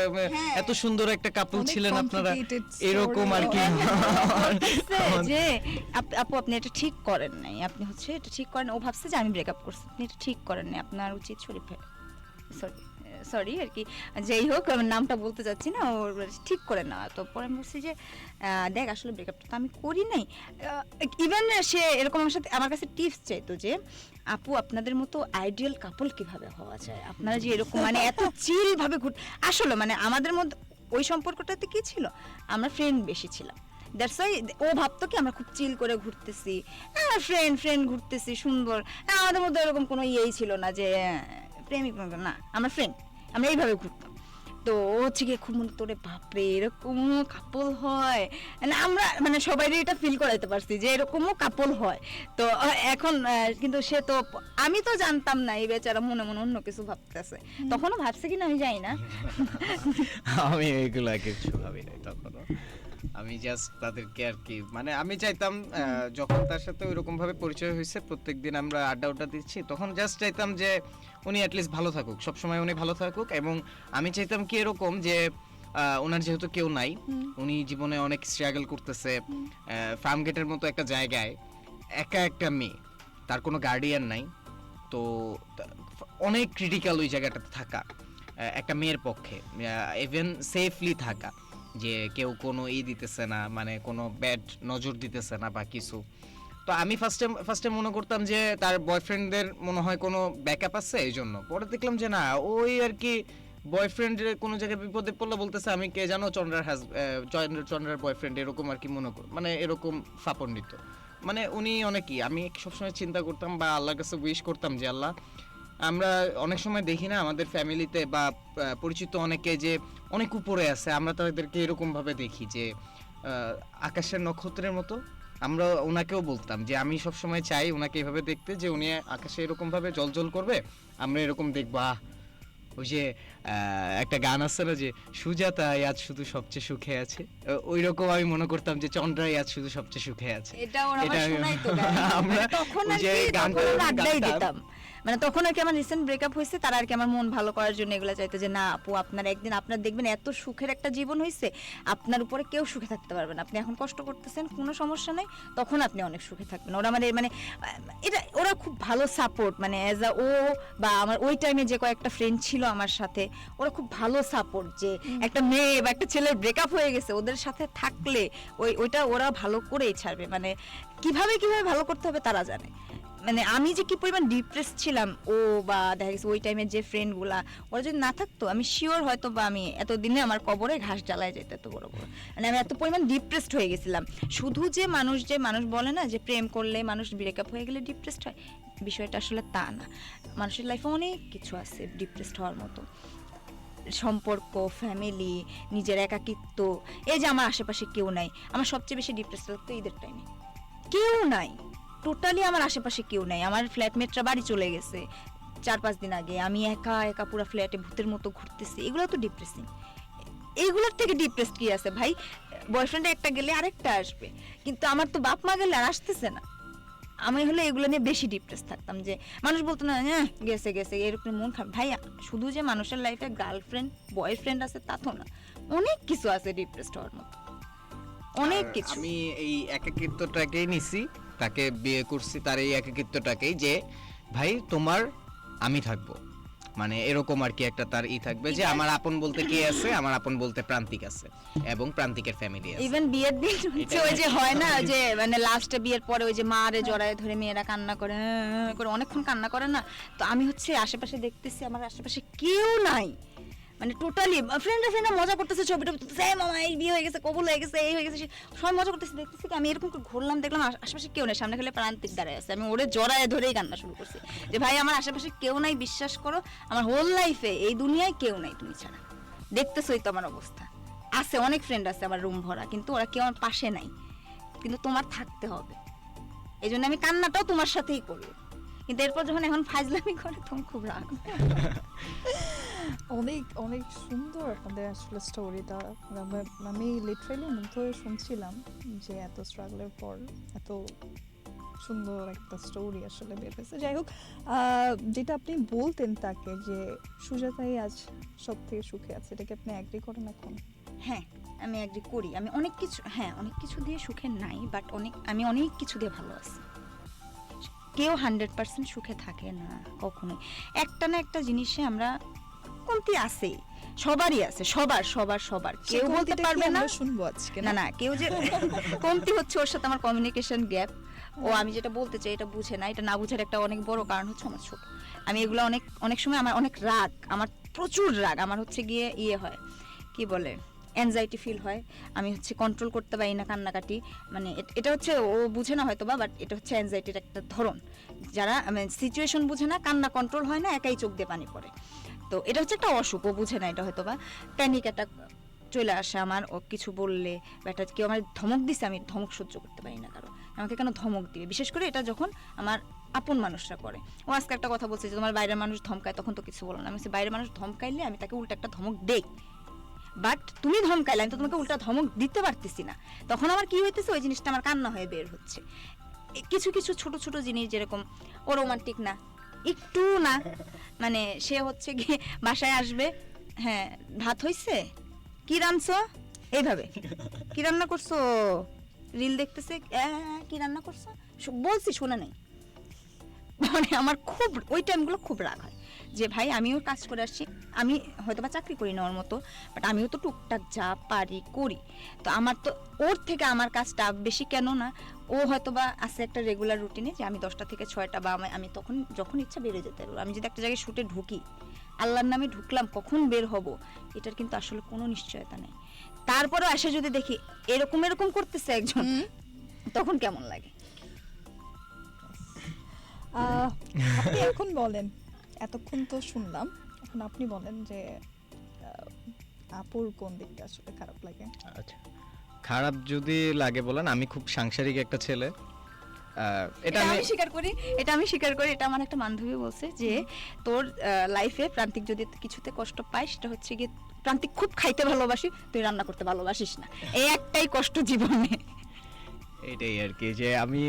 এত সুন্দর একটা কাপল অনেক ছিলেন আপনারা, complicated এরকম আর কি। যে আপু আপনি এটা ঠিক করেন নাই, আপনি হচ্ছে এটা ঠিক করেন। ও ভাবছে যে আমি ব্রেকআপ করছি, আপনি এটা ঠিক করেন নাই, আপনার উচিত সরি আর কি, যাই হোক আমি নামটা বলতে চাচ্ছি না, ওর ঠিক করে না। তো পরে আমি বলছি যে দেখ আসলে ব্রেকআপটা তো আমি করি নাই। ইভেন সে এরকম আমার কাছে টিপস চাইতো যে আপু আপনাদের মতো আইডিয়াল কাপল কিভাবে হওয়া যায়, আপনারা যে এরকম মানে এত চিল ভাবে আসলে মানে আমাদের মধ্যে ওই সম্পর্কটাতে কি ছিল, আমরা ফ্রেন্ড বেশি ছিলাম। দ্যাটস ওয়াই ও ভাবতো কি আমরা খুব চিল করে ঘুরতেছি, ফ্রেন্ড ঘুরতেছি সুন্দর, আমাদের মধ্যে এরকম কোনো ইয়েই ছিল না যে প্রেমিক, না আমরা ফ্রেন্ড, আমরা এইভাবে ঘুরতাম। তো ও হচ্ছে গিয়ে খুব মনে তোরে বাপরে এরকমও কাপল হয়, মানে আমরা মানে সবাই এটা ফিল করাইতে পারছি যে এরকমও কাপল হয়। তো এখন কিন্তু সে তো, আমি তো জানতাম না এই বেচারা মনে মনে অন্য কিছু ভাবতেছে, তখনও ভাবছে কিনা আমি জানি না। আমি এইগুলা কিছু ভাবি নাই তখনও, আমি জাস্ট তাদেরকে আর কি মানে আমি চাইতাম যখন তার সাথে ওইরকম ভাবে পরিচয় হয়েছে, প্রত্যেকদিন আমরা আড্ডা দিচ্ছি, তখন জাস্ট চাইতাম যে উনি অ্যাটলিস্ট ভালো থাকুক, সবসময় উনি ভালো থাকুক। এবং আমি চাইতাম কি এরকম যে ওনার যেহেতু কেউ নাই, উনি জীবনে অনেক স্ট্রাগল করতেছে, ফার্ম গেটের মতো একটা জায়গায় একা একটা মেয়ে, তার কোনো গার্ডিয়ান নাই, তো অনেক ক্রিটিক্যাল ওই জায়গাটাতে থাকা একটা মেয়ের পক্ষে, ইভেন সেফলি থাকা, যে কেউ কোনো দিতেছে না, মানে কোনো ব্যাড নজর দিতেছে না বা কিছু। তো আমি ফার্স্টে মনে করতাম যে তার বয়ফ্রেন্ডদের মনে হয় কোনো ব্যাকআপ আছে এই জন্য। পরে দেখলাম যে না, ওই আর কি বয়ফ্রেন্ডের কোনো জায়গায় বিপদে পড়লে বলতেছে আমি কে জানো চন্দ্রার বয়ফ্রেন্ড, এরকম আর কি মানে এরকম ফাপন্ডিত। মানে উনি অনেকই, আমি সবসময় চিন্তা করতাম বা আল্লাহর কাছে উইশ করতাম যে আল্লাহ, আমরা অনেক সময় দেখি না আমাদের ফ্যামিলিতে বা পরিচিত অনেকে যে অনেক উপরে আছে, আমরা তাদেরকে এরকম ভাবে দেখি যে আকাশের নক্ষত্রের মতো, আমরা ওনাকেও বলতাম যে আমি সব সময় চাই ওনাকে এভাবে দেখতে, যে উনি আকাশে এরকম ভাবে জ্বলজ্বল করবে, আমরা এরকম দেখবো। ওই যে একটা গান আছে না যে সুজাতা আজ শুধু সবচেয়ে সুখে আছে, ওই রকম আমি মনে করতাম যে চন্দ্রাই আজ শুধু সবচেয়ে সুখে আছে। এটা ওরা আমার এটা আমি- শোনাইতো আমরা তখন ওই আর যে কি গানটা তখন আমি আড্ডাই গাইতাম। দিতাম, মানে তখন আর কি আমার রিসেন্ট ব্রেকআপ হয়েছে, তারা আর কি আমার মন ভালো করার জন্য এগুলো চাইতো যে না আপু আপনার একদিন আপনার দেখবেন এত সুখের একটা জীবন হয়েছে, আপনার উপরে কেউ সুখে থাকতে পারবে না, আপনি এখন কষ্ট করতেছেন কোনো সমস্যা নাই, তখন আপনি অনেক সুখে থাকবেন। ওরা মানে মানে এটা ওরা খুব ভালো সাপোর্ট, মানে অ্যাজ আ ও বা আমার ওই টাইমে যে কয়েকটা ফ্রেন্ড ছিল আমার সাথে, ওরা খুব ভালো সাপোর্ট, যে একটা মেয়ে বা একটা ছেলের ব্রেকআপ হয়ে গেছে ওদের সাথে থাকলে ওইটা ওরা ভালো করেই ছাড়বে, মানে কিভাবে কিভাবে ভালো করতে হবে তারা জানে। মানে আমি যে কি পরিমাণ ডিপ্রেস ছিলাম, ও বা দেখা গেছে ওই টাইমের যে ফ্রেন্ডগুলা ওরা যদি না থাকতো আমি শিওর হয়তো বা আমি এতদিনে আমার কবরে ঘাস জ্বালায় যেত এত বড় বড়, মানে আমি এত পরিমাণ ডিপ্রেসড হয়ে গেছিলাম। শুধু যে মানুষ বলে না যে প্রেম করলে মানুষ ব্রেকআপ হয়ে গেলে ডিপ্রেসড হয়, বিষয়টা আসলে তা না। মানুষের লাইফে অনেক কিছু আছে ডিপ্রেসড হওয়ার মতো, সম্পর্ক, ফ্যামিলি, নিজের একাকিত্ব। এই যে আমার আশেপাশে কেউ নাই, আমার সবচেয়ে বেশি ডিপ্রেস লাগতো ঈদের টাইমে, কেউ নাই, টোটালি আমার আশেপাশে কেউ নাই। আমার ফ্ল্যাটমেটরা বাড়ি চলে গেছে 4-5 দিন আগে, আমি একা একা পুরো ফ্ল্যাটে ভূতের মতো ঘুরতেছি, এগুলো তো ডিপ্রেসিং। এইগুলোর থেকে ডিপ্রেসড কি আছে ভাই? বয়ফ্রেন্ড একটা গেলে আরেকটা আসবে, কিন্তু আমার তো বাপ মা গেলে আর আসতেছে না। আমি হলে এগুলো নিয়ে বেশি ডিপ্রেস থাকতাম, যে মানুষ বলতো না গেছে গেছে এরকম মন খারাপ। ভাই শুধু যে মানুষের লাইফে গার্লফ্রেন্ড বয়ফ্রেন্ড আছে তা তো না, অনেক কিছু আছে ডিপ্রেসড হওয়ার মতো, অনেক আর কিছু। আমি এই একাকিত্বটাকেই নিছি, তাকে বিয়ে করছি তার এই একাকিত্বটাকেই, যে ভাই তোমার আমি থাকবো, মানে এরকম আর কি একটা তার থাকবে যে আমার আপন বলতে কে আছে, আমার আপন বলতে প্রান্তিক আছে এবং প্রান্তিকের ফ্যামিলি আছে। ইভেন বিয়ের দিন হচ্ছে ওই যে হয় না যে মানে লাস্টে বিয়ের পরে ওই যে মারে জড়ায় ধরে মেয়েরা কান্না করে, করে অনেকক্ষণ কান্না করে না, তো আমি হচ্ছে আশেপাশে দেখতেছি আমার আশেপাশে কেউ নাই, মানে টোটালি ফ্রেন্ডরা মজা করতেছে, ছবিটা তুলতেছে, এই মামা এই বিয়ে হয়ে গেছে, কবুল হয়ে গেছে, এই হয়ে গেছে, সবাই মজা করতেছে, দেখতেছি কি আমি এরকম করে ঘুরলাম, দেখলাম আশেপাশে কেউ নেই, সামনে খেলে প্রান্তিক দাঁড়ায় আছে, আমি ওরে জড়ায় ধরেই কান্না শুরু করছি যে ভাই আমার আশেপাশে কেউ নাই, বিশ্বাস করো আমার হোল লাইফে এই দুনিয়ায় কেউ নাই তুমি ছাড়া, দেখতেছোই তো আমার অবস্থা। আছে অনেক ফ্রেন্ড আছে আমার রুম ভরা, কিন্তু ওরা কেউ আমার পাশে নাই, কিন্তু তোমার থাকতে হবে, এই জন্য আমি কান্নাটাও তোমার সাথেই করবো। কিন্তু এরপর যখন এখন ফাইজলামি করে তখন খুব রাগ। অনেক অনেক সুন্দর আপনাদের আসলে স্টোরিটা, আমি লিটারালি মুগ্ধ হয়ে শুনছিলাম যে এত স্ট্রাগলের পর এত সুন্দর একটা স্টোরি আসলে বের হয়েছে। যাই হোক, যেটা আপনি বলতেন তাকে যে সুজাতাই আজ সব থেকে সুখে আছে, এটাকে আপনি অ্যাগ্রি করেন এখন? হ্যাঁ আমি এগ্রি করি, আমি অনেক কিছু, হ্যাঁ অনেক কিছু দিয়ে সুখে নাই, বাট আমি অনেক কিছু দিয়ে ভালো আছি। কেউ 100% সুখে থাকে না কখনোই, একটা না একটা জিনিসে আমরা কমতি আছে, সবারই আছে, সবার সবার সবার, কেউ বলতে পারবে না। শুনবো আজকে না না কেউ যে কমতি হচ্ছে ওর সাথে আমার কমিউনিকেশন গ্যাপ, ও আমি যেটা বলতে চাই এটা বুঝে না, এটা না বুঝার একটা অনেক বড় কারণ হচ্ছে আমার ছোট। আমি এগুলো অনেক অনেক সময় আমার অনেক রাগ, আমার প্রচুর রাগ, আমার হচ্ছে গিয়ে হয় কি বলে অ্যাংজাইটি ফিল হয়, আমি হচ্ছে কন্ট্রোল করতে পারি না কান্নাকাটি, মানে এটা হচ্ছে ও বুঝে না হয়তো বা, বাট এটা হচ্ছে অ্যাংজাইটির একটা ধরন, যারা সিচুয়েশন বুঝে না, কান্না কন্ট্রোল হয় না, একাই চোখ দিয়ে পানি পড়ে, তো এটা হচ্ছে একটা অসুখ, ও বুঝে না এটা হয়তো বা, প্যানিক অ্যাটাক চলে আসে আমার, ও কিছু বললে বা এটা কেউ আমার ধমক দিছে, আমি ধমক সহ্য করতে পারি না, কারণ আমাকে কেন ধমক দিবে, বিশেষ করে এটা যখন আমার আপন মানুষরা করে। ও আজকে একটা কথা বলছে যে তোমার বাইরের মানুষ ধমকায়, তখন তো কিছু বলো না, আমি বলছি বাইরের মানুষ ধমকাইলে আমি তাকে উল্টা একটা ধমক দেই, বাট তুমি ধমকাইলে আমি তো তোমাকে উল্টা ধমক দিতে পারতেছি না, তখন আমার কি হইতেছে ওই জিনিসটা আমার কান্না হয়ে বের হচ্ছে। কিছু কিছু ছোট ছোট জিনিস যেরকম ও রোমান্টিক না একটু না, মানে সে হচ্ছে গিয়ে বাসায় আসবে, হ্যাঁ ভাত হইছে, কি রান্নছো, এইভাবে কি রান্না করছো, রিল দেখতেছে, কি রান্না করছো, বলছি শোনা নাই, মানে আমার খুব ওই টাইমগুলো খুব রাগ হয় যে ভাই আমিও কাজ করে আসছি, আমি হয়তো বা চাকরি করি না ওর মতো, বাট আমিও তো টুকটাক যা পারি করি, তো আমার তো ওর থেকে আমার কাজটা বেশি কেন না, ও হয়তো বা আছে একটা রেগুলার রুটিনে যে আমি 10টা থেকে 6টা বা আমি তখন যখন ইচ্ছা বেরোয় যেতে পারবো, আমি যদি একটা জায়গায় শুটে ঢুকি আল্লাহর নামে ঢুকলাম, কখন বের হব এটার কিন্তু আসলে কোনো নিশ্চয়তা নেই, তারপরে এসে যদি দেখি এরকম এরকম করতেছে একজন, তখন কেমন লাগে? আপনি এখন বলেন, এতক্ষণ তো শুনলাম, এখন আপনি বলেন যে আপুর কোন দিকটা আসলে খারাপ লাগে? আচ্ছা, খারাপ যদি লাগে বলেন, আমি খুব সাংসারিক একটা ছেলে। এটা আমি এটা আমি স্বীকার করি। এটা আমার একটা বান্ধবী বলছে যে তোর লাইফে প্রান্তিক যদি কিছুতে কষ্ট পায় সেটা হচ্ছে গিয়ে প্রান্তিক খুব খাইতে ভালোবাসি, তুই রান্না করতে ভালোবাসিস না, এই একটাই কষ্ট জীবনে। এটাই আর কি, যে আমি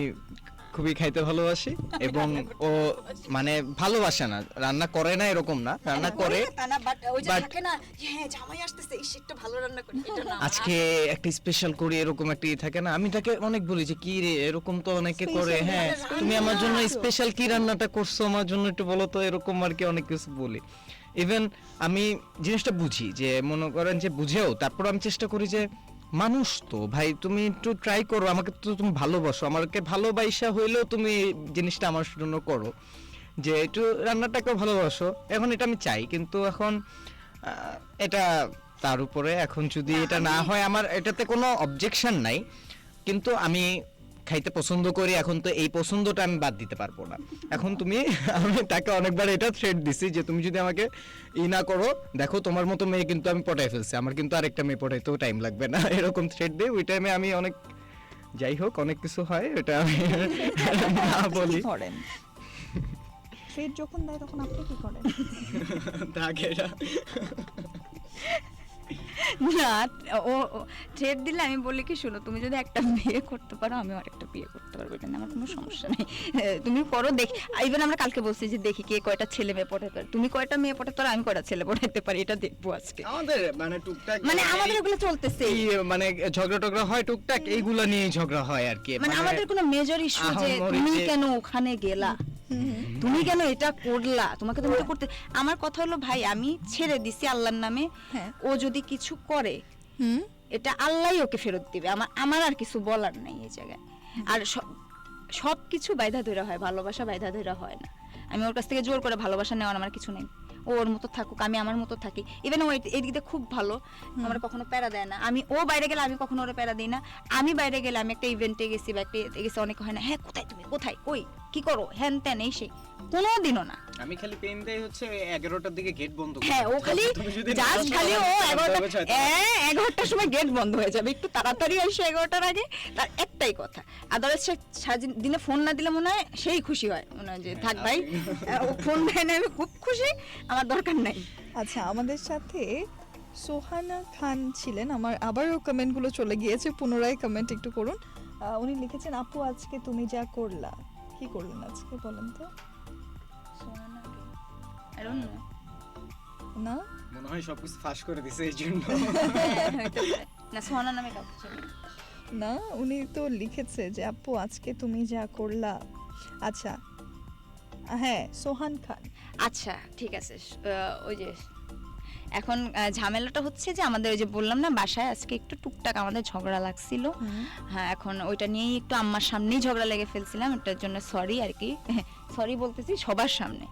খুবই খাইতে ভালোবাসি এবং ও মানে ভালোবাসে না, রান্না করে না এরকম না, রান্না করে। আজকে একটা স্পেশাল করি এরকম একটা থাকে না, আমি তাকে অনেক বলি যে কি রে এরকম তো অনেকে করে, হ্যাঁ তুমি আমার জন্য স্পেশাল কি রান্নাটা করছো আমার জন্য একটু বলো তো, এরকম আর কি অনেক কিছু বলি। ইভেন আমি জিনিসটা বুঝি, যে মনে করেন যে বুঝেও তারপর আমি চেষ্টা করি যে মানুষ তো ভাই তুমি একটু ট্রাই করো, আমাকে তো তুমি ভালোবাসো, আমাকে ভালোবাসা হইলেও তুমি জিনিসটা আমার জন্য করো, যে একটু রান্নাটাকেও ভালোবাসো। এখন এটা আমি চাই, কিন্তু এখন এটা তার উপরে, এখন যদি এটা না হয় আমার এটাতে কোনো অবজেকশন নাই, কিন্তু আমি খাইতে পছন্দ করি। এখন তো এই পছন্দটা আমি বাদ দিতে পারবো না। এখন তুমি, আমি তাকে অনেকবার এটা থ্রেট দিছি যে তুমি যদি আমাকে না করো, দেখো তোমার মতো মেয়ে কিন্তু আমি পটাই ফেলছি, আমার কিন্তু আরেকটা মেয়ে পটাইতেও টাইম লাগবে না, এরকম থ্রেট দিই। ওই টাইমে আমি অনেক, যাই হোক অনেক কিছু হয়, এটা আমি না বলি। ফেট যখন দেয় তখন আপনি কি করেন? না, ও থ্রেট দিলে আমি বলি কি, শোনো তুমি যদি একটা বিয়ে করতে পারো আমি আরেকটা বিয়ে করতে পারবো, এটা আমার কোনো সমস্যা নেই, তুমি করো দেখি। ইভেন আমরা কালকে বলছি যে দেখি কে কয়টা ছেলে মেয়ে পটাতে পারে, তুমি কয়টা মেয়ে পটাতে পারো, আমি কয়টা ছেলে পটাতে পারি, এটা দেখবো আজকে। আমাদের মানে টুকটাক, মানে আমাদের এগুলো চলতেছে, মানে ঝগড়া টগড়া হয় টুকটাক, এইগুলা নিয়ে ঝগড়া হয় আর কি। মানে আমাদের কোনো মেজর ইস্যু যে তুমি কেন ওখানে গেলা, তুমি কেন এটা করলা, তোমাকে তো এটা করতে। আমার কথা হলো ভাই আমি ছেড়ে দিছি আল্লাহর নামে, ও যদি কিছু করে এটা আল্লাহই ওকে ফেরত দিবে, আমার আর কিছু বলার নাই এই জায়গায়। আর সব কিছু বাইধা ধরা হয়, ভালোবাসা বাইধা ধরা হয় না। আমি ওর কাছ থেকে জোর করে ভালোবাসা নেওয়ার আমার কিছু নেই, ও ওর মতো থাকুক, আমি আমার মতো থাকি। ইভেন ও এই দিক দিয়ে খুব ভালো, আমার কখনো প্যারা দেয় না। ও বাইরে গেলে আমি কখনো ওরা প্যারা দিই না। আমি বাইরে গেলে, আমি একটা ইভেন্টে গেছি বা একটা গেছি, অনেক হয় না, হ্যাঁ কোথায় তুমি, কোথায়, কই, কি করো, হ্যান ত্যান, এই সেই, কোনোদিনও না। আমি খালি পেন দেই হচ্ছে 11টার দিকে গেট বন্ধ করে। হ্যাঁ ও খালি জাস্ট খালি ও 11টার সময় গেট বন্ধ হয়ে যাবে, একটু তাড়াতাড়ি আসে 11টার আগে, তার একটাই কথা। আদারওয়াইজ দিনে ফোন না দিলে মনে হয় সেই খুশি হয়, মনে হয় যে থাক ভাই ও ফোন দেয় না, আমি খুব খুশি, আমার দরকার নাই। আচ্ছা, আমাদের সাথে সোহানা খান ছিলেন, আমার আবারও কমেন্টগুলো চলে গিয়েছে, পুনরায় কমেন্ট একটু করুন। উনি লিখেছেন, আপু আজকে তুমি যা করলা, কি করলেন আজকে বলেন তো? I don't know. না মনে হয় সবকিছু ফাঁস করে দিছে এই জন্য। না সোহানা নামে কাউকে ছিল না, উনি তো লিখেছে যে আপু আজকে তুমি যা করলা। আচ্ছা হ্যাঁ, সোহান খান। আচ্ছা ঠিক আছে, ওই যে এখন ঝামেলাটা হচ্ছে যে আমাদের ওই যে বললাম না বাসায় আজকে একটু টুকটাক আমাদের ঝগড়া লাগছিল। হ্যাঁ এখন ওইটা নিয়েই একটু আম্মার সামনেই ঝগড়া লেগে ফেলছিলাম, এটার জন্য সরি আর কি, সরি বলতেছি সবার সামনে।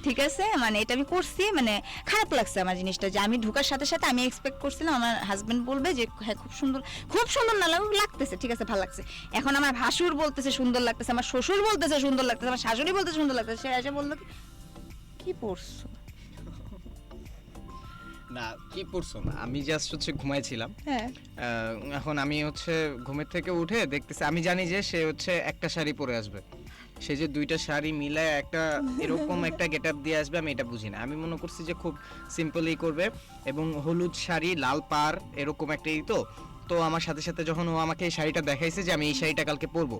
ঠিক আছে, মানে এটা আমি করছি, মানে খারাপ লাগছে আমার জিনিসটা, যে আমি ঢোকার সাথে সাথে আমি এক্সপেক্ট করছিলাম আমার হাজবেন্ড বলবে যে হ্যাঁ খুব সুন্দর, খুব সুন্দর না লাগতেছে, ঠিক আছে ভালো লাগছে। এখন আমার ভাসুর বলতেছে সুন্দর লাগতেছে, আমার শ্বশুর বলতেছে সুন্দর লাগতেছে, আমার শাশুড়ি বলতেছে সুন্দর লাগতেছে, সে এসে বললো কি পড়ছো? না কি পড়ছো না, আমি জাস্ট হচ্ছে ঘুমাইছিলাম। হ্যাঁ এখন আমি হচ্ছে ঘুমের থেকে উঠে দেখতেছি, আমি জানি যে সে হচ্ছে একটা শাড়ি পরে আসবে, সে যে দুইটা শাড়ি মিলায় একটা এরকম একটা গেটআপ দিয়ে আসবে, আমি এটা বুঝি না। আমি মনে করছি যে খুব সিম্পলি করবে, এবং হলুদ শাড়ি লাল পাড় এরকম একটাই তো। তো আমার সাথে সাথে যখন ও আমাকে এই শাড়িটা দেখাইছে যে আমি এই শাড়িটা কালকে পরবো,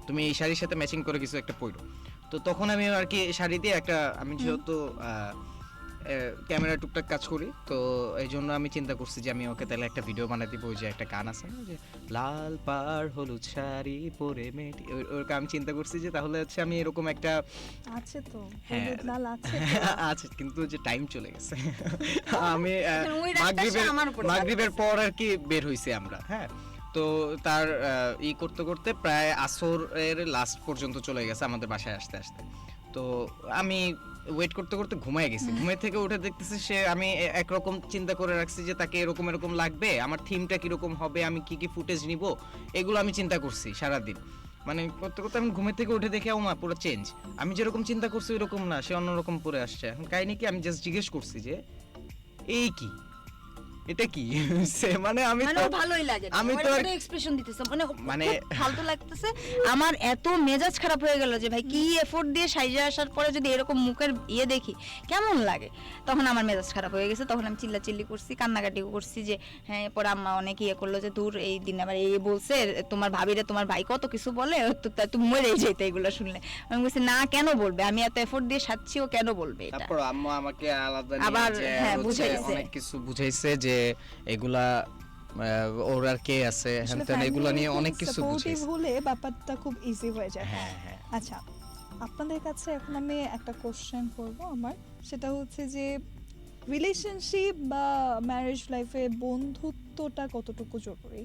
তুমি এই শাড়ির সাথে ম্যাচিং করে কিছু একটা পরো, তো তখন আমি আর কি শাড়ি দিয়ে একটা, আমি যেহেতু ক্যামেরা টুকটাক কাজ করি, তো এই জন্য আমি চিন্তা করছি যে আমি ওকে তাহলে একটা ভিডিও বানাই দিব, ওই যে একটা গান আছে না যে লাল পাড় হলুদ শাড়ি পরে মেয়েটি, ওরকম আমি চিন্তা করছি যে তাহলে হচ্ছে আমি এরকম একটা আছে তো, হ্যাঁ হলুদ লাল আছে আছে, কিন্তু যে টাইম চলে গেছে, আমি ওই রাতটা সে আমার উপর মাগরিবের পর আর কি বের হইছি আমরা। হ্যাঁ তো তার করতে করতে প্রায় আসরের লাস্ট পর্যন্ত চলে গেছে আমাদের বাসায় আসতে আসতে। তো আমি ওয়েট করতে করতে ঘুমায় গেছি, ঘুমে থেকে উঠে দেখতেছি সে, আমি একরকম চিন্তা করে রাখছি যে তাকে এরকম এরকম লাগবে, আমার থিমটা কিরকম হবে, আমি কি কি ফুটেজ নিব, এগুলো আমি চিন্তা করছি সারাদিন। মানে করতে করতে আমি ঘুমের থেকে উঠে দেখে মা পুরো চেঞ্জ, আমি যেরকম চিন্তা করছি ওইরকম না, সে অন্যরকম পরে আসছে। এখন কাহিনী কি, আমি জাস্ট জিজ্ঞেস করছি যে এই কি, এটা কি মানে আমি মানে তো ও ভালোই লাগে না, আমি ওর তো আর- একটা এক্সপ্রেশন দিতেছে মানে মানে খুব ফালতু লাগতেছে। আমার এত মেজাজ খারাপ হয়ে গেল যে ভাই কি এফোর্ট দিয়ে সাইজে আসার পরে যদি এরকম মুখের দেখি কেমন লাগে, তখন আমার মেজাজ খারাপ হয়ে গেছে। তখন আমি চিল্লাচিল্লি করছি, কান্নাকাটি করছি যে হ্যাঁ, পরে আম্মা অনেক করলো যে দূর এই দিন আবার এই বলছে তোমার ভাবিরে তোমার ভাই কত কিছু বলে, তো তুমি মরেই যেতে এগুলো শুনলে। আমি বলছি না, কেন বলবে, আমি এত এফোর্ট দিয়ে সাজছি, ও কেন বলবে এটা। তারপর আম্মু আমাকে আলাদা আবার, নিয়ে যে হ্যাঁ, হচ্ছে বুঝাইছে। অনেক কিছু বুঝাইছে যে এগুলা ওর আর কে আছে আসলে হ্যান এগুলা family নিয়ে খুব অনেক কিছু supportive বুঝাইছে। হলে ব্যাপারটা খুব ইজি হয়ে যায়। হ্যাঁ হ্যাঁ আচ্ছা, আপনাদের কাছে এখন আমি একটা কোশ্চেন করব আমার, সেটা হচ্ছে যে রিলেশনশিপ বা ম্যারেজ লাইফে বন্ধুত্বটা কতটুকু জরুরি?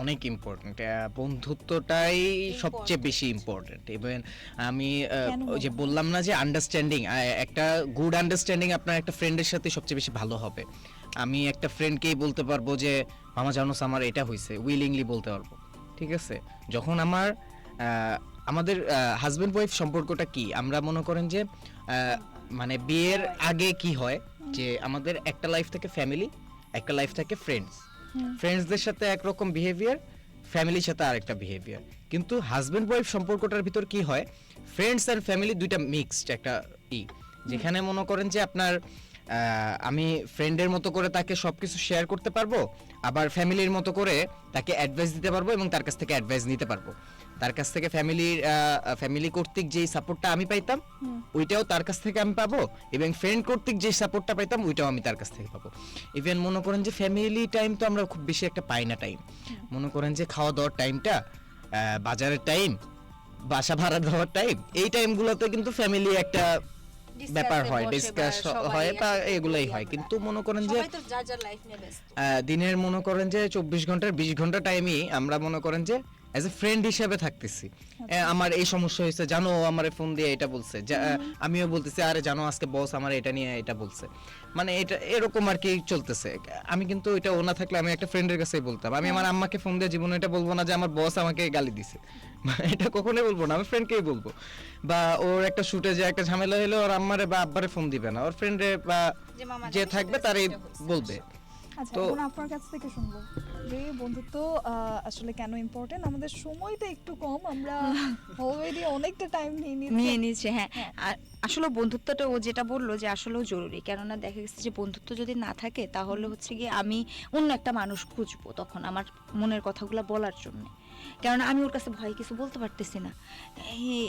অনেক ইম্পর্টেন্ট, বন্ধুত্বটাই সবচেয়ে Important. বেশি ইম্পর্টেন্ট। ইভেন আমি কেন ওই যে মনে হয়? বললাম না যে আন্ডারস্ট্যান্ডিং, একটা গুড আন্ডারস্ট্যান্ডিং আপনার একটা ফ্রেন্ডের সাথে সবচেয়ে বেশি ভালো হবে। আমি একটা ফ্রেন্ডকেই বলতে পারবো যে মামা জানোস আমার এটা হয়েছে, উইলিংলি বলতে পারবো, ঠিক আছে। যখন আমাদের হাজবেন্ড ওয়াইফ সম্পর্কটা কি, আমরা মনে করেন যে মানে বিয়ের আগে কি হয় যে আমাদের একটা লাইফ থেকে ফ্যামিলি, একটা লাইফ থেকে ফ্রেন্ডস। ফ্রেন্ডসদের সাথে একরকম বিহেভিয়ার, ফ্যামিলির সাথে আরেকটা বিহেভিয়ার। কিন্তু হাজবেন্ড ওয়াইফ সম্পর্কটার ভিতর কি হয়, ফ্রেন্ডস আর ফ্যামিলি দুইটা মিক্সড একটা যেখানে মনে করেন যে আপনার আমি ফ্রেন্ডের মতো করে তাকে সবকিছু শেয়ার করতে পারবো, আবার ফ্যামিলির মতো করে তাকে অ্যাডভাইস দিতে পারবো এবং তার কাছ থেকে অ্যাডভাইস নিতে পারবো। তার কাছ থেকে ফ্যামিলি কর্তৃক যেই সাপোর্টটা আমি পাইতাম ওইটাও তার কাছ থেকে আমি পাবো, এবং ফ্রেন্ড কর্তৃক যে সাপোর্টটা পাইতাম ওইটাও আমি তার কাছ থেকে পাবো। ইভেন মনে করেন যে ফ্যামিলি টাইম তো আমরা খুব বেশি একটা পাই না টাইম, মনে করেন যে খাওয়া দাওয়ার টাইমটা, বাজারের টাইম, বাসা ভাড়া দেওয়ার টাইম, এই টাইমগুলোতে কিন্তু ফ্যামিলি একটা ব্যাপার হয়, ডিসকাস হয় বা এগুলাই হয়। কিন্তু মনে করেন যে সবাই তো যার যার লাইফ নিয়ে ব্যস্ত। দিনের মনে করেন যে 24 ঘন্টার 20 ঘন্টা টাইমই আমরা মনে করেন যে অ্যাজ এ ফ্রেন্ড হিসেবে থাকতেছি। আমার এই সমস্যা হয়েছে জানো, ও আমারে ফোন দিয়ে এটা বলছে, আমিও বলতেছি আরে জানো আজকে বস আমার এটা নিয়ে এটা বলছে, মানে এটা এরকম আর কি চলতেছে। আমি কিন্তু এটা ও না থাকলে আমি একটা ফ্রেন্ডের কাছেই বলতাম। আমি আমার আম্মাকে ফোন দিয়ে জীবনে এটা বলবো না যে আমার বস আমাকে গালি দিছে, এটা কখনোই বলবো না, আমি ফ্রেন্ডকেই বলবো। বা ওর একটা শুটে যে একটা ঝামেলা হলো, ওর আম্মারে বা আব্বারে ফোন দিবে না, ওর ফ্রেন্ডে বা যে মামা যে জানিস থাকবে এটা তারই এটা হয়েছে। বলবে। আচ্ছা, তো- এখন আপনার কাছ থেকে শুনবো যে বন্ধুত্ব আসলে কেন ইম্পর্টেন্ট। আমাদের সময়টা একটু কম, আমরা অলরেডি অনেকটা টাইম নিয়ে নিচ্ছে। হ্যাঁ, আর আসলে বন্ধুত্বটা ও যেটা বললো যে আসলেও জরুরি, কেননা দেখা গেছে যে বন্ধুত্ব যদি না থাকে তাহলে হচ্ছে গিয়ে আমি অন্য একটা মানুষ খুঁজবো তখন আমার মনের কথাগুলো বলার জন্য, কারণ আমি ওর কাছে ভয় কিছু বলতে পারতেছি না,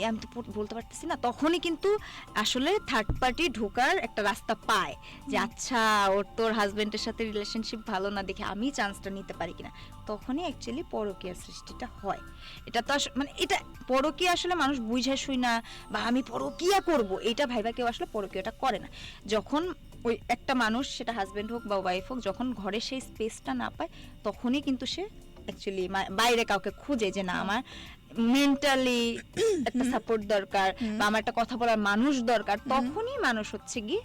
আমি তো বলতে পারতেছি না। তখনই কিন্তু আসলে থার্ড পার্টি ঢোকার একটা রাস্তা পায় যে আচ্ছা ওর তোর হাজবেন্ডের সাথে রিলেশনশিপ ভালো না দেখে আমি চান্সটা নিতে পারি কিনা, তখনই অ্যাকচুয়ালি পরকীয়ার সৃষ্টিটা হয়। এটা তো মানে এটা পরকীয়া আসলে মানুষ বুঝে শুই না, বা আমি পরকীয়া করব এটা ভাইবা কেউ আসলে পরকীয়াটা করে না। যখন ওই একটা মানুষ, সেটা হাজবেন্ড হোক বা ওয়াইফ হোক, যখন ঘরে সেই স্পেসটা না পায় তখনই কিন্তু সে অ্যাকচুয়ালি বাইরে কাউকে খুঁজে যে না আমার মেন্টালি একটা সাপোর্ট দরকার বা আমার একটা কথা বলার মানুষ দরকার, তখনই মানুষ হচ্ছে গিয়ে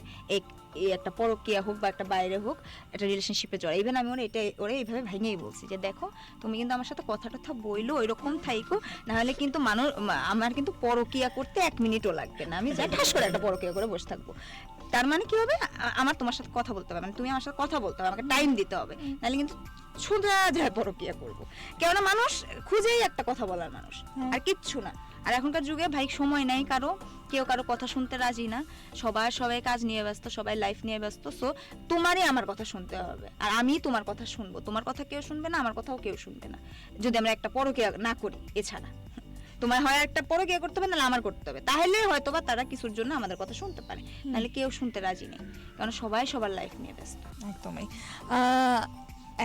এই একটা পরকীয়া হোক বা একটা বাইরে হোক একটা রিলেশনশিপে জড়ায়। ইভেন আমি ওরা এইভাবে ভেঙেই বলছি যে দেখো তুমি কিন্তু আমার সাথে কথা টথা বইলো ওইরকম থাইকো, নাহলে কিন্তু আমার কিন্তু পরকীয়া করতে 1 মিনিটও লাগবে না, আমি যা ঠাস করে একটা পরকীয়া করে বসে থাকবো। তার মানে কি হবে, আমার তোমার সাথে কথা বলতে হবে, মানে তুমি আমার সাথে কথা বলতে হবে, আমাকে টাইম দিতে হবে, নাহলে কিন্তু সোজা যায় পরকীয়া করবো। কেননা মানুষ খুঁজেই একটা কথা বলার মানুষ, আর কিচ্ছু না। আর এখনকার যুগে ভাই সময় নাই কেউ কারো কথা শুনতে রাজি না, সবাই কাজ নিয়ে ব্যস্ত, সবাই লাইফ নিয়ে ব্যস্ত। সো তোমারই আমার কথা শুনতে হবে, আর আমি তোমার কথা শুনবো, তোমার কথা কেউ শুনবে না, আমার কথাও কেউ শুনবে না, যদি আমরা একটা পরকীয়া না করি। এছাড়া তোমার হয় একটা পরকীয়া করতে হবে, নাহলে আমার করতে হবে, তাহলে হয়তো বা তারা কিছুর জন্য আমাদের কথা শুনতে পারে, নাহলে কেউ শুনতে রাজি নেই, কারণ সবাই সবার লাইফ নিয়ে ব্যস্ত। একদমই।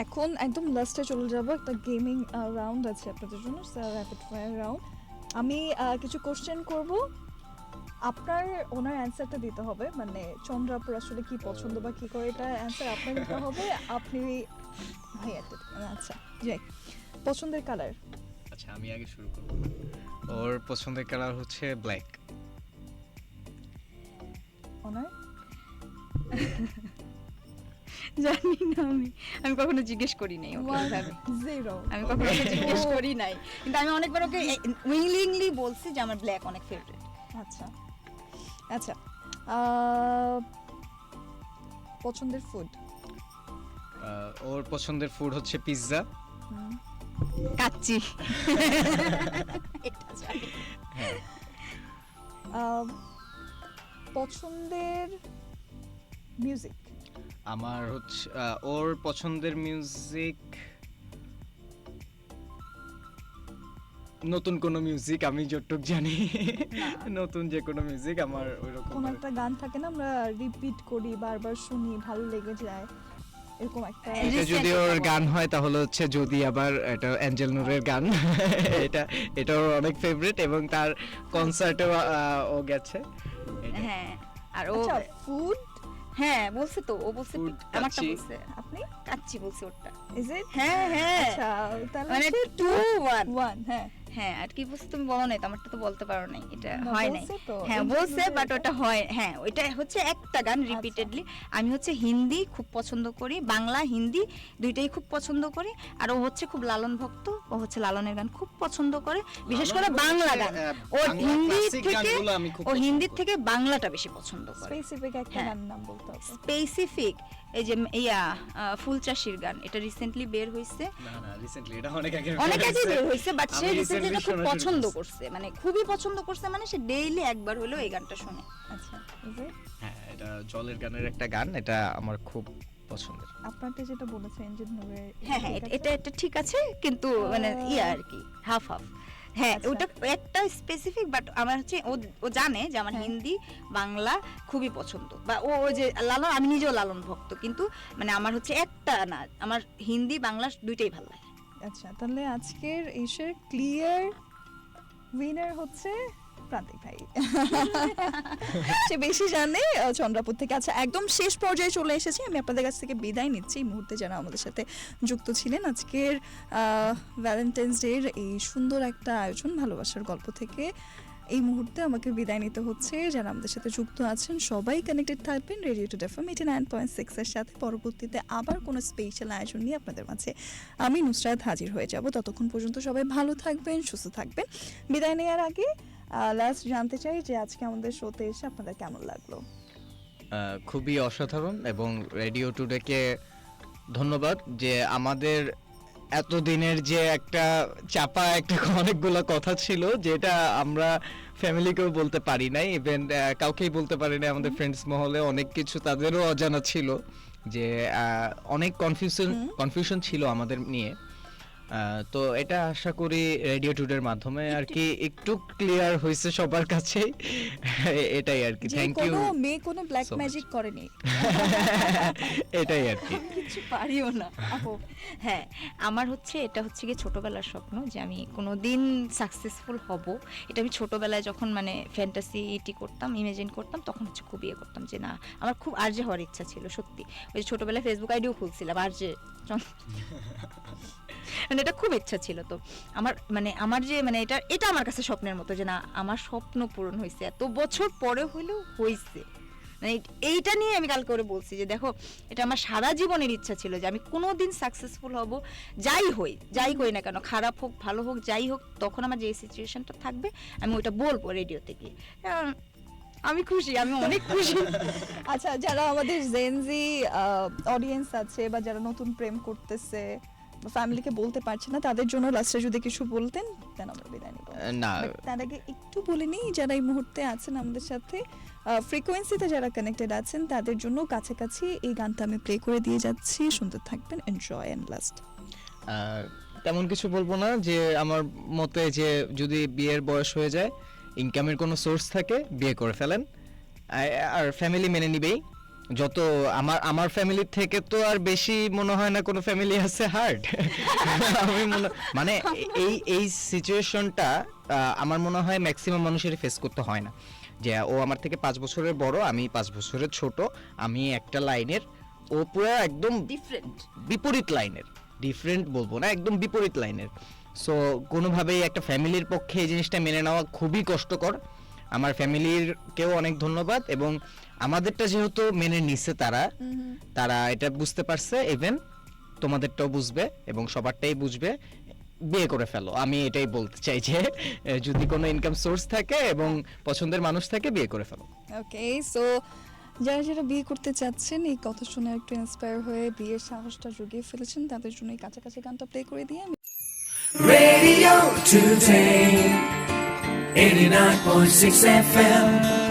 এখন একদম লাস্টে চলে যাব, একটা গেমিং রাউন্ড আছে আপনাদের জন্য, র্যাপিড ফায়ার রাউন্ড। আমি কিছু কোশ্চেন করব, আপনার ওনার অ্যান্সারটা দিতে হবে, মানে চন্দ্রাপুর আসলে কি পছন্দ বা কি করে এটা অ্যান্সার আপনার দিতে হবে। আপনি ভাইয়াটা আচ্ছা যাই, পছন্দের কালার? আচ্ছা আমি আগে শুরু করব। ওর পছন্দের কালার হচ্ছে ব্ল্যাক। ওনার? জানি না, আমি কখনো জিজ্ঞেস করি নাই ওকে ওইভাবে, 0 আমি কখনো ওকে জিজ্ঞেস করি নাই, কিন্তু আমি অনেকবার ওকে উইলিংলি বলছি যে আমার ব্ল্যাক অনেক ফেভারিট। আচ্ছা আচ্ছা, পছন্দের ফুড? ওর পছন্দের ফুড হচ্ছে পিৎজা। কাচ্চি এটা জানি। হ্যাঁ, পছন্দের মিউজিক আমার হচ্ছে ওর পছন্দের মিউজিক নতুন কোন মিউজিক, আমি যতটুক জানি নতুন যে কোনো মিউজিক আমার ওইরকম কোন একটা গান থাকে না আমরা রিপিট করি বারবার শুনি ভালো লেগে যায় এরকম একটা এটা যদি ওর গান হয় তাহলে হচ্ছে যদি আবার এটা অ্যাঞ্জেল নূরের গান এটা ওর অনেক ফেভারিট এবং তার কনসার্টেও ও গেছে। হ্যাঁ আর ও আচ্ছা ফুড হ্যাঁ বলছে তো, ও বলছে Food, আমারটা কাচ্চি। বলছে, আপনি কাচ্চি বলছে ওরটা। ইজ ইট হ্যাঁ হ্যাঁ আচ্ছা তাহলে মানে 2-1 ওয়ান হ্যাঁ হ্যাঁ। আর কি বলছো তুমি বলো নাই তো, আমারটা তো বলতে পারো নাই, এটা না, হয় নাই। বলছে তো, হ্যাঁ interview বলছে তে বাট এটা- ওটা হয়, হ্যাঁ ওইটা হচ্ছে একটা গান রিপিটেডলি। আমি হচ্ছে হিন্দি খুব পছন্দ করি, বাংলা হিন্দি দুইটাই খুব পছন্দ করি। আর ও হচ্ছে খুব লালন ভক্ত, ও হচ্ছে লালনের গান খুব পছন্দ করে, বিশেষ করে বাংলা গান। ও হিন্দি থেকে ও হিন্দির থেকে বাংলাটা বেশি পছন্দ করে। স্পেসিফিক একটা হ্যাঁ। গানের নাম বলতে হবে স্পেসিফিক এই যে ফুল চাষির গান, এটা রিসেন্টলি বের হয়েছে, না না রিসেন্টলি এটা অনেক আগে অনেক আগে বের হয়েছে, বাট সে আমি রিসেন্টলি recently এটা খুব শোনা শুরু পছন্দ করছি। করছে, মানে খুবই পছন্দ করছে, মানে সে ডেইলি একবার হলেও এই গানটা শুনে। আচ্ছা ইজ ইট হ্যাঁ, এটা জলের গানের একটা গান, এটা আমার খুব পছন্দের। আপনারটা যেটা বলেছেন এনজিন নূরের হ্যাঁ হ্যাঁ ঠিক এটা আছে? এটা ঠিক আছে, কিন্তু মানে ইয়া আর কি হাফ হাফ। হ্যাঁ আচ্ছা। ওটা একটা স্পেসিফিক, বাট আমার হচ্ছে ও জানে যে আমার হ্যাঁ। হিন্দি বাংলা খুবই পছন্দ, বা ও ওই যে লালন, আমি নিজেও লালন ভক্ত, কিন্তু মানে আমার হচ্ছে একটা না, আমার হিন্দি বাংলা দুইটাই ভালো লাগে। আচ্ছা তাহলে আজকের এসের ক্লিয়ার উইনার হচ্ছে প্রান্তিক ভাই সে বেশি জানে চন্দ্রাপুর থেকে। আচ্ছা একদম শেষ পর্যায়ে চলে এসেছি, আমি আপনাদের কাছ থেকে বিদায় নিচ্ছি। এই মুহূর্তে যারা আমাদের সাথে যুক্ত ছিলেন আজকের ভ্যালেন্টাইন্স ডের এই সুন্দর একটা আয়োজন ভালোবাসার গল্প থেকে, এই মুহূর্তে আমাকে বিদায় নিতে হচ্ছে। যারা আমাদের সাথে যুক্ত আছেন সবাই কানেক্টেড থাকবেন রেডিও টু এফএম 89.6 এর সাথে। পরবর্তীতে আবার কোনো স্পেশাল আয়োজন নিয়ে আপনাদের মাঝে আমি নুসরাত হাজির হয়ে যাব। ততক্ষণ পর্যন্ত সবাই ভালো থাকবেন, সুস্থ থাকবেন। বিদায় নেওয়ার আগে লাস্ট জানতে চাই যে আজকে আমাদের শোতে এসে আপনাদের কেমন লাগলো? খুবই অসাধারণ, এবং রেডিও টুডেকে ধন্যবাদ যে আমাদের এতদিনের যে একটা চাপা একটা অনেকগুলো কথা ছিল যেটা আমরা ফ্যামিলিকেও বলতে পারি নাই, ইভেন কাউকেই বলতে পারি নাই, আমাদের ফ্রেন্ডস মহলে অনেক কিছু তাদেরও অজানা ছিল, যে অনেক কনফিউশন ছিল আমাদের নিয়ে। তো এটা আশা করি রেডিও টুডের মাধ্যমে আর কি একটু ক্লিয়ার হয়েছে সবার কাছে, এটাই আর কি। যে থ্যাংক ইউ, কোনো মেয়ে কোনো ব্ল্যাক so much. ম্যাজিক করেনি, এটাই আর কি। কিছু পারিও না আপু। হ্যাঁ আমার হচ্ছে এটা হচ্ছে কি ছোটবেলার স্বপ্ন যে আমি কোনোদিন সাকসেসফুল হব। এটা আমি ছোটবেলায় যখন মানে ফ্যান্টাসিটি করতাম, ইমাজিন করতাম, তখন হচ্ছে খুব ইয়ে করতাম যে না আমার খুব আরজে হওয়ার ইচ্ছা ছিল সত্যি। ওই যে ছোটবেলায় ফেসবুক আইডিও খুলছিলাম আরজে, মানে এটা খুব ইচ্ছা ছিল। তো আমার যে মানে এটা আমার কাছে স্বপ্নের মতো, যে না আমার স্বপ্ন পূরণ হয়েছে, এত বছর পরে হলেও হয়েছে। মানে এইটা নিয়ে আমি কালকে করে বলছি যে দেখো এটা আমার সারা জীবনের ইচ্ছা ছিল যে আমি কোনোদিন সাকসেসফুল হব, যাই করি না কেন, খারাপ হোক ভালো হোক যাই হোক, তখন আমার যে সিচুয়েশনটা থাকবে আমি ওইটা বলবো রেডিওতে গিয়ে। আমি খুশি, আমি অনেক খুশি। আচ্ছা যারা আমাদের জেনজি অডিয়েন্স আছে বা যারা নতুন প্রেম করতেছে বা ফ্যামিলিকে বলতে পারছে না, তাদের জন্য লাস্টে যদি কিছু বলতেন দেন আমরা বিদায় নিব। না, But তার আগে একটু বলে নিই যারা এই মুহূর্তে আছেন আমাদের সাথে ফ্রিকোয়েন্সিতে যারা কানেক্টেড আছেন তাদের জন্য কাছাকাছি এই গানটা আমি প্লে করে দিয়ে যাচ্ছি, শুনতে থাকবেন, এনজয় অ্যান্ড লাস্ট। তেমন কিছু বলবো না, যে আমার মতে যে যদি বিয়ের বয়স হয়ে যায়, ইনকামের কোনো সোর্স থাকে, বিয়ে করে ফেলেন, আর ফ্যামিলি মেনে নিবেই। যত আমার ফ্যামিলির থেকে তো আর বেশি মনে হয় না কোনো ফ্যামিলি আছে হার্ড। আমি মানে এই সিচুয়েশনটা আমার মনে হয় ম্যাক্সিমাম মানুষের ফেস করতে হয় না, যে ও আমার থেকে 5 বছরের বড়, আমি 5 বছরের ছোট, আমি একটা লাইনের, ও পুরো একদম ডিফারেন্ট বিপরীত লাইনের, ডিফারেন্ট বলবো না, একদম বিপরীত লাইনের। সো কোনোভাবেই একটা ফ্যামিলির পক্ষে এই জিনিসটা মেনে নেওয়া খুবই কষ্টকর। আমার ফ্যামিলির কেউ অনেক ধন্যবাদ, এবং আমাদেরটা যেহেতু মেনে নিচ্ছে তারা এটা বুঝতে পারছে, ইভেন তোমাদেরটাও বুঝবে এবং সবারটাই বুঝবে, বিয়ে করে ফেলো। আমি এটাই বলতে চাই যে যদি কোনো ইনকাম সোর্স থাকে এবং পছন্দের মানুষ থাকে, বিয়ে করে ফেলো। ওকে সো যারা যারা বিয়ে করতে চাচ্ছেন এই কথা শুনে একটু ইন্সপায়ার হয়ে বিয়ের সাহসটা জুগিয়ে ফেলেছেন তাদের জন্য এই কাছাকাছি গানটা প্লে করে দিয়ে আমি Radio today, 89.6 FM.